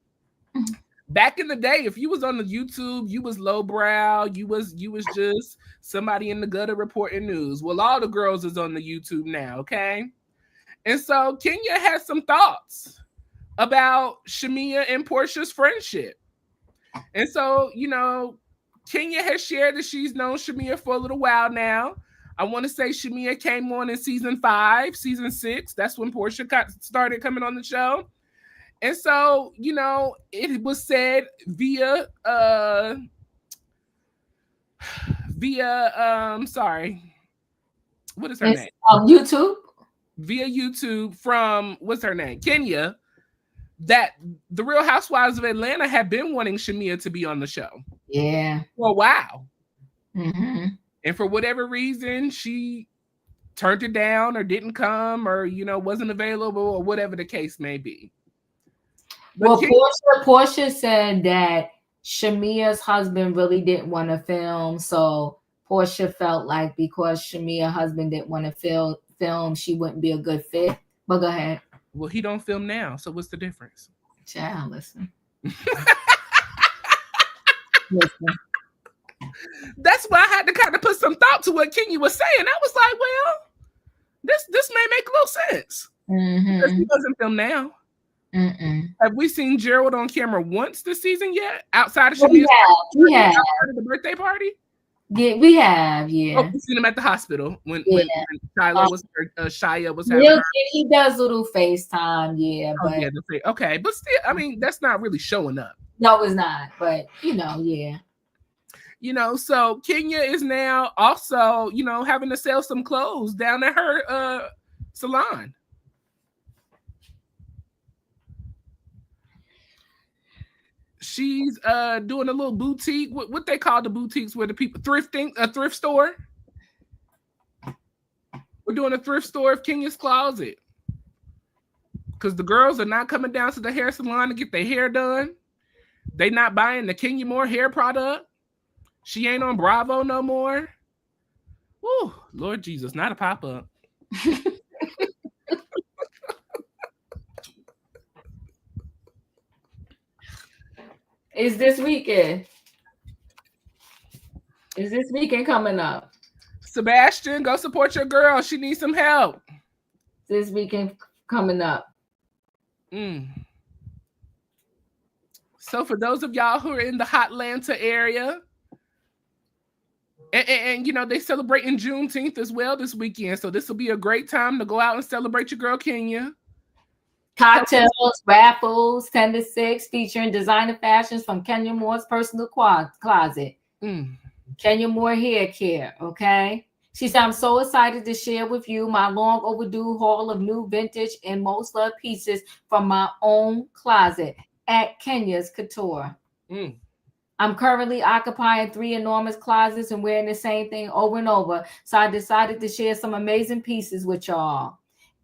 Back in the day, if you was on the YouTube, you was lowbrow. You was just somebody in the gutter reporting news. Well, all the girls is on the YouTube now, okay? And so Kenya has some thoughts about Shamia and Porsha's friendship. And so, you know, Kenya has shared that she's known Shamia for a little while now. I want to say Shamia came on in season 5, season 6. That's when Porsha started coming on the show. And so, you know, it was said via sorry, what is her name? YouTube? Via YouTube from, what's her name? Kenya, that the Real Housewives of Atlanta had been wanting Shamia to be on the show. Yeah. For a while. Mm-hmm. And for whatever reason, she turned it down or didn't come or, you know, wasn't available or whatever the case may be. But well, Porsha said that Shamia's husband really didn't want to film. So Porsha felt like because Shamia's husband didn't want to film, she wouldn't be a good fit. But go ahead. Well, he don't film now. So what's the difference? Child, listen. That's why I had to kind of put some thought to what Kenya was saying. I was like, well, this may make a little sense. Mm-hmm. Because he doesn't film now. Have we seen Gerald on camera once this season yet? Outside of We have. the birthday party? Yeah, we have. Yeah. Oh, we seen him at the hospital when Shia was having her. He does little FaceTime, yeah. Oh, But yeah, okay, but still, I mean, that's not really showing up. No, it's not. But yeah. So Kenya is now also, having to sell some clothes down at her salon. She's doing a little boutique, what they call the boutiques where the people thrifting, a thrift store. We're doing a thrift store of Kenya's Closet. Because the girls are not coming down to the hair salon to get their hair done. They not buying the Kenya Moore hair product. She ain't on Bravo no more. Woo, Lord Jesus, not a pop-up. Is this weekend coming up? Sebastian, go support your girl. She needs some help. This weekend coming up. So for those of y'all who are in the Hotlanta area, and they celebrating Juneteenth as well this weekend. So this will be a great time to go out and celebrate your girl Kenya. Cocktails, raffles, 10 to 6, featuring designer fashions from Kenya Moore's personal closet. Kenya Moore Hair Care, okay? She said, I'm so excited to share with you my long overdue haul of new vintage and most loved pieces from my own closet at Kenya's Couture. I'm currently occupying 3 enormous closets and wearing the same thing over and over. So I decided to share some amazing pieces with y'all.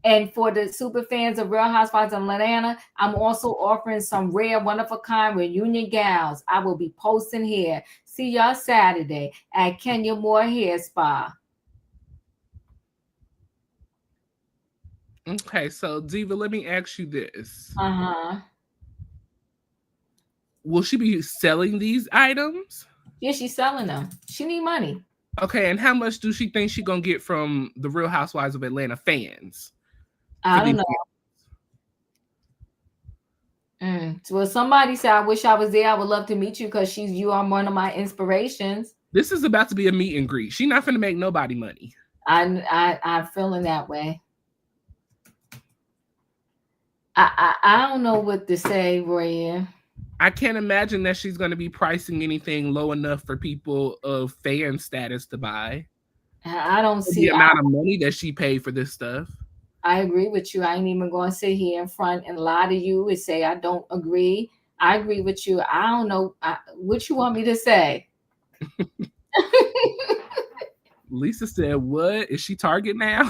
And for the super fans of Real Housewives of Atlanta, I'm also offering some rare, one-of-a-kind reunion gowns. I will be posting here. See y'all Saturday at Kenya Moore Hair Spa. Okay, so Diva, let me ask you this. Will she be selling these items? Yeah, she's selling them. She need money. Okay, and how much do she think she's gonna get from the Real Housewives of Atlanta fans? I don't know. Well, somebody said, I wish I was there. I would love to meet you because you are one of my inspirations. This is about to be a meet and greet. She's not gonna make nobody money. I'm feeling that way. I don't know what to say, Royaire. I can't imagine that she's going to be pricing anything low enough for people of fan status to buy. I don't see the amount of money that she paid for this stuff. I agree with you. I ain't even going to sit here in front and lie to you and say I don't agree. I agree with you. I don't know what you want me to say. Lisa said, what? Is she Target now?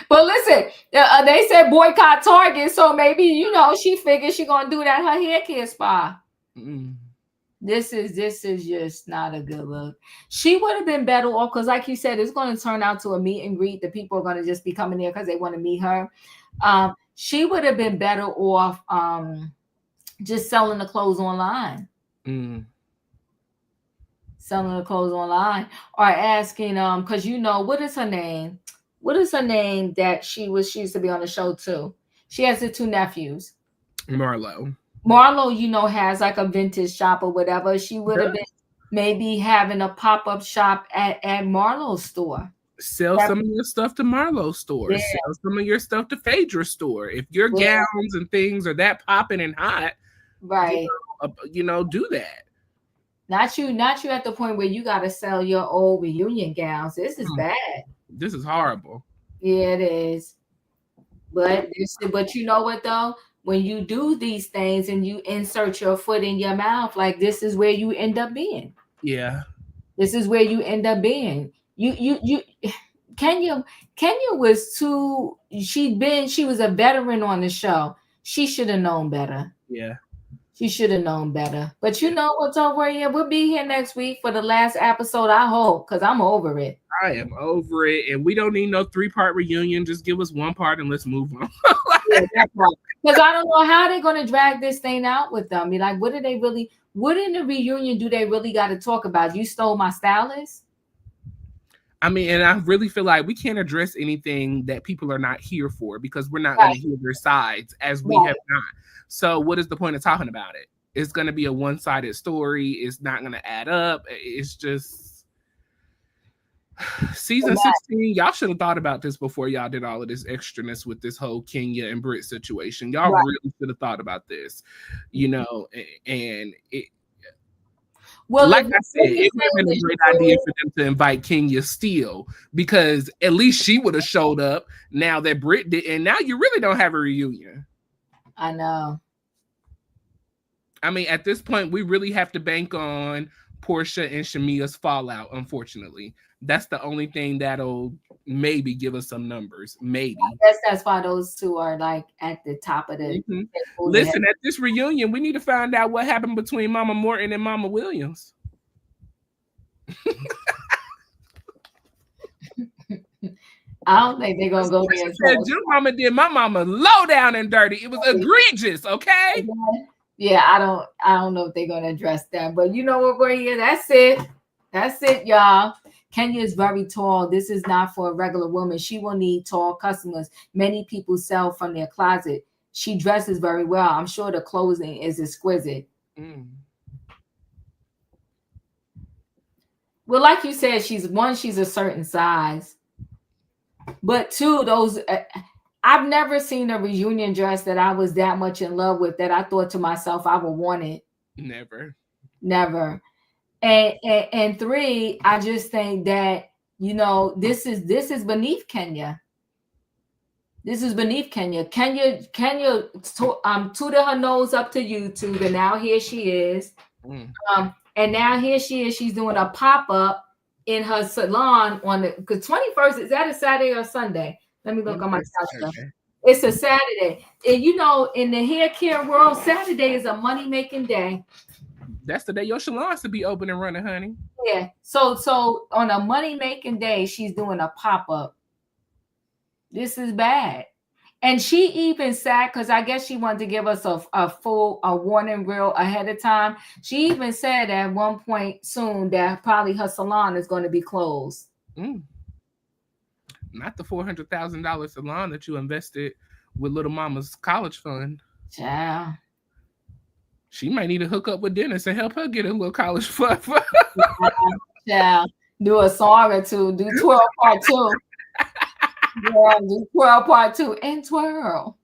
But listen, they said boycott Target, so maybe she figures she's gonna do that at her hair care spa. This is just not a good look. She would have been better off because, like you said, it's going to turn out to a meet and greet. The people are going to just be coming there because they want to meet her. She would have been better off just selling the clothes online. Selling the clothes online, or asking because what is her name? What is her name that she used to be on the show too? She has the 2 nephews. Marlo, has like a vintage shop or whatever. She would have been maybe having a pop-up shop at Marlo's store. Sell some of your stuff to Marlo's store. Yeah. Sell some of your stuff to Fedra store. If your gowns and things are that popping and hot, right? Do that. Not you at the point where you got to sell your old reunion gowns. This is bad. This is horrible. Yeah, it is. But you know what though? When you do these things and you insert your foot in your mouth, like this is where you end up being. Yeah. This is where you end up being. Kenya was too. She was a veteran on the show. She should have known better. Yeah. She should have known better. But you know what's over here? We'll be here next week for the last episode, I hope, because I'm over it. I am over it. And we don't need no 3-part reunion. Just give us 1 part and let's move on. Because I don't know how they're going to drag this thing out with them. Like, what in the reunion do they really got to talk about? You stole my stylist? I mean, and I really feel like we can't address anything that people are not here for because we're not going to hear their sides as we have not. So what is the point of talking about it? It's going to be a one-sided story. It's not going to add up. It's just season 16. Y'all should have thought about this before y'all did all of this extraness with this whole Kenya and Britt situation. Y'all really should have thought about this, you know, and it. Well, like I said, it would have been a great idea for them to invite Kenya still, because at least she would have showed up now that Britt did, and now you really don't have a reunion. I know. I mean, at this point, we really have to bank on Porsha and Shamia's fallout, unfortunately. That's the only thing that'll maybe give us some numbers. Maybe. I guess that's why those two are like at the top of the. Mm-hmm. Listen, at this reunion, we need to find out what happened between Mama Morton and Mama Williams. I don't think they're gonna go there. Said, your mama did my mama low down and dirty. It was egregious, okay? Yeah, I don't know if they're gonna address that, but you know what, Royaire? That's it, y'all. Kenya is very tall. This is not for a regular woman. She will need tall customers. Many people sell from their closet. She dresses very well. I'm sure the clothing is exquisite. Well, like you said, she's a certain size. But two, those I've never seen a reunion dress that I was that much in love with that I thought to myself I would want it. Never. And three, I just think that, you know, this is beneath Kenya. This is beneath Kenya. Kenya tooted her nose up to YouTube, and now here she is. And now here she is. She's doing a pop-up in her salon on the 21st. Is that a Saturday or Sunday? Let me look on my calendar. It's a Saturday. And you know, in the hair care world, Saturday is a money-making day. That's the day your salons to be open and running, honey. Yeah. So on a money-making day, she's doing a pop-up. This is bad. And she even said, because I guess she wanted to give us a full warning reel ahead of time. She even said at one point soon that probably her salon is going to be closed. Not the $400,000 salon that you invested with Little Mama's college fund. Yeah. She might need to hook up with Dennis and help her get a little college fund. Yeah. Do a song or two. Do 12 part 2. Yeah, do 12 part 2 and twirl.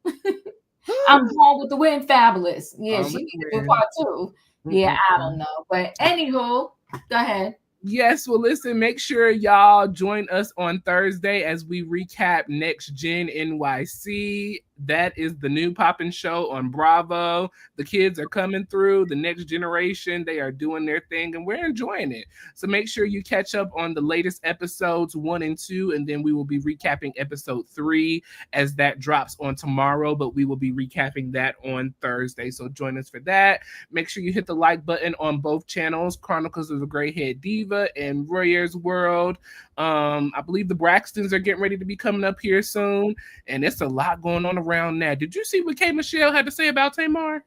I'm going with the wind fabulous. Yeah, she needs to do part 2. Yeah, I don't know. But anywho, go ahead. Yes, well, listen, make sure y'all join us on Thursday as we recap Next Gen NYC. That is the new poppin' show on Bravo. The kids are coming through, the next generation. They are doing their thing, and we're enjoying it. So make sure you catch up on the latest episodes 1 and 2, and then we will be recapping episode 3 as that drops on tomorrow, but we will be recapping that on Thursday. So join us for that. Make sure you hit the like button on both channels, Chronicles of the Grey Head Diva and Royaire's World. I believe the Braxtons are getting ready to be coming up here soon, and it's a lot going on around now. Did you see what K. Michelle had to say about Tamar?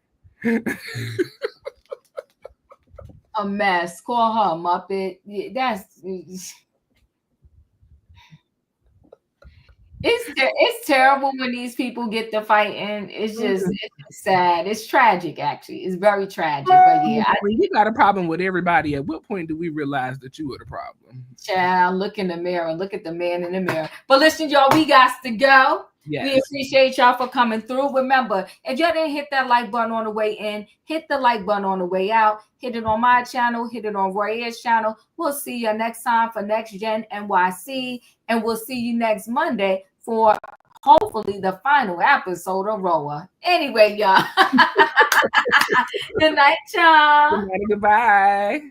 A mess. Call her a Muppet. It's terrible when these people get to fighting. It's just it's sad. It's tragic, actually. It's very tragic. But yeah, you got a problem with everybody. At what point do we realize that you were the problem? Child, look in the mirror. Look at the man in the mirror. But listen, y'all, we got to go. Yes. We appreciate y'all for coming through. Remember, if y'all didn't hit that like button on the way in, hit the like button on the way out. Hit it on my channel. Hit it on Royaire's channel. We'll see you next time for Next Gen NYC. And we'll see you next Monday for hopefully the final episode of Roa. Anyway, y'all. Good night, y'all. Good night, goodbye.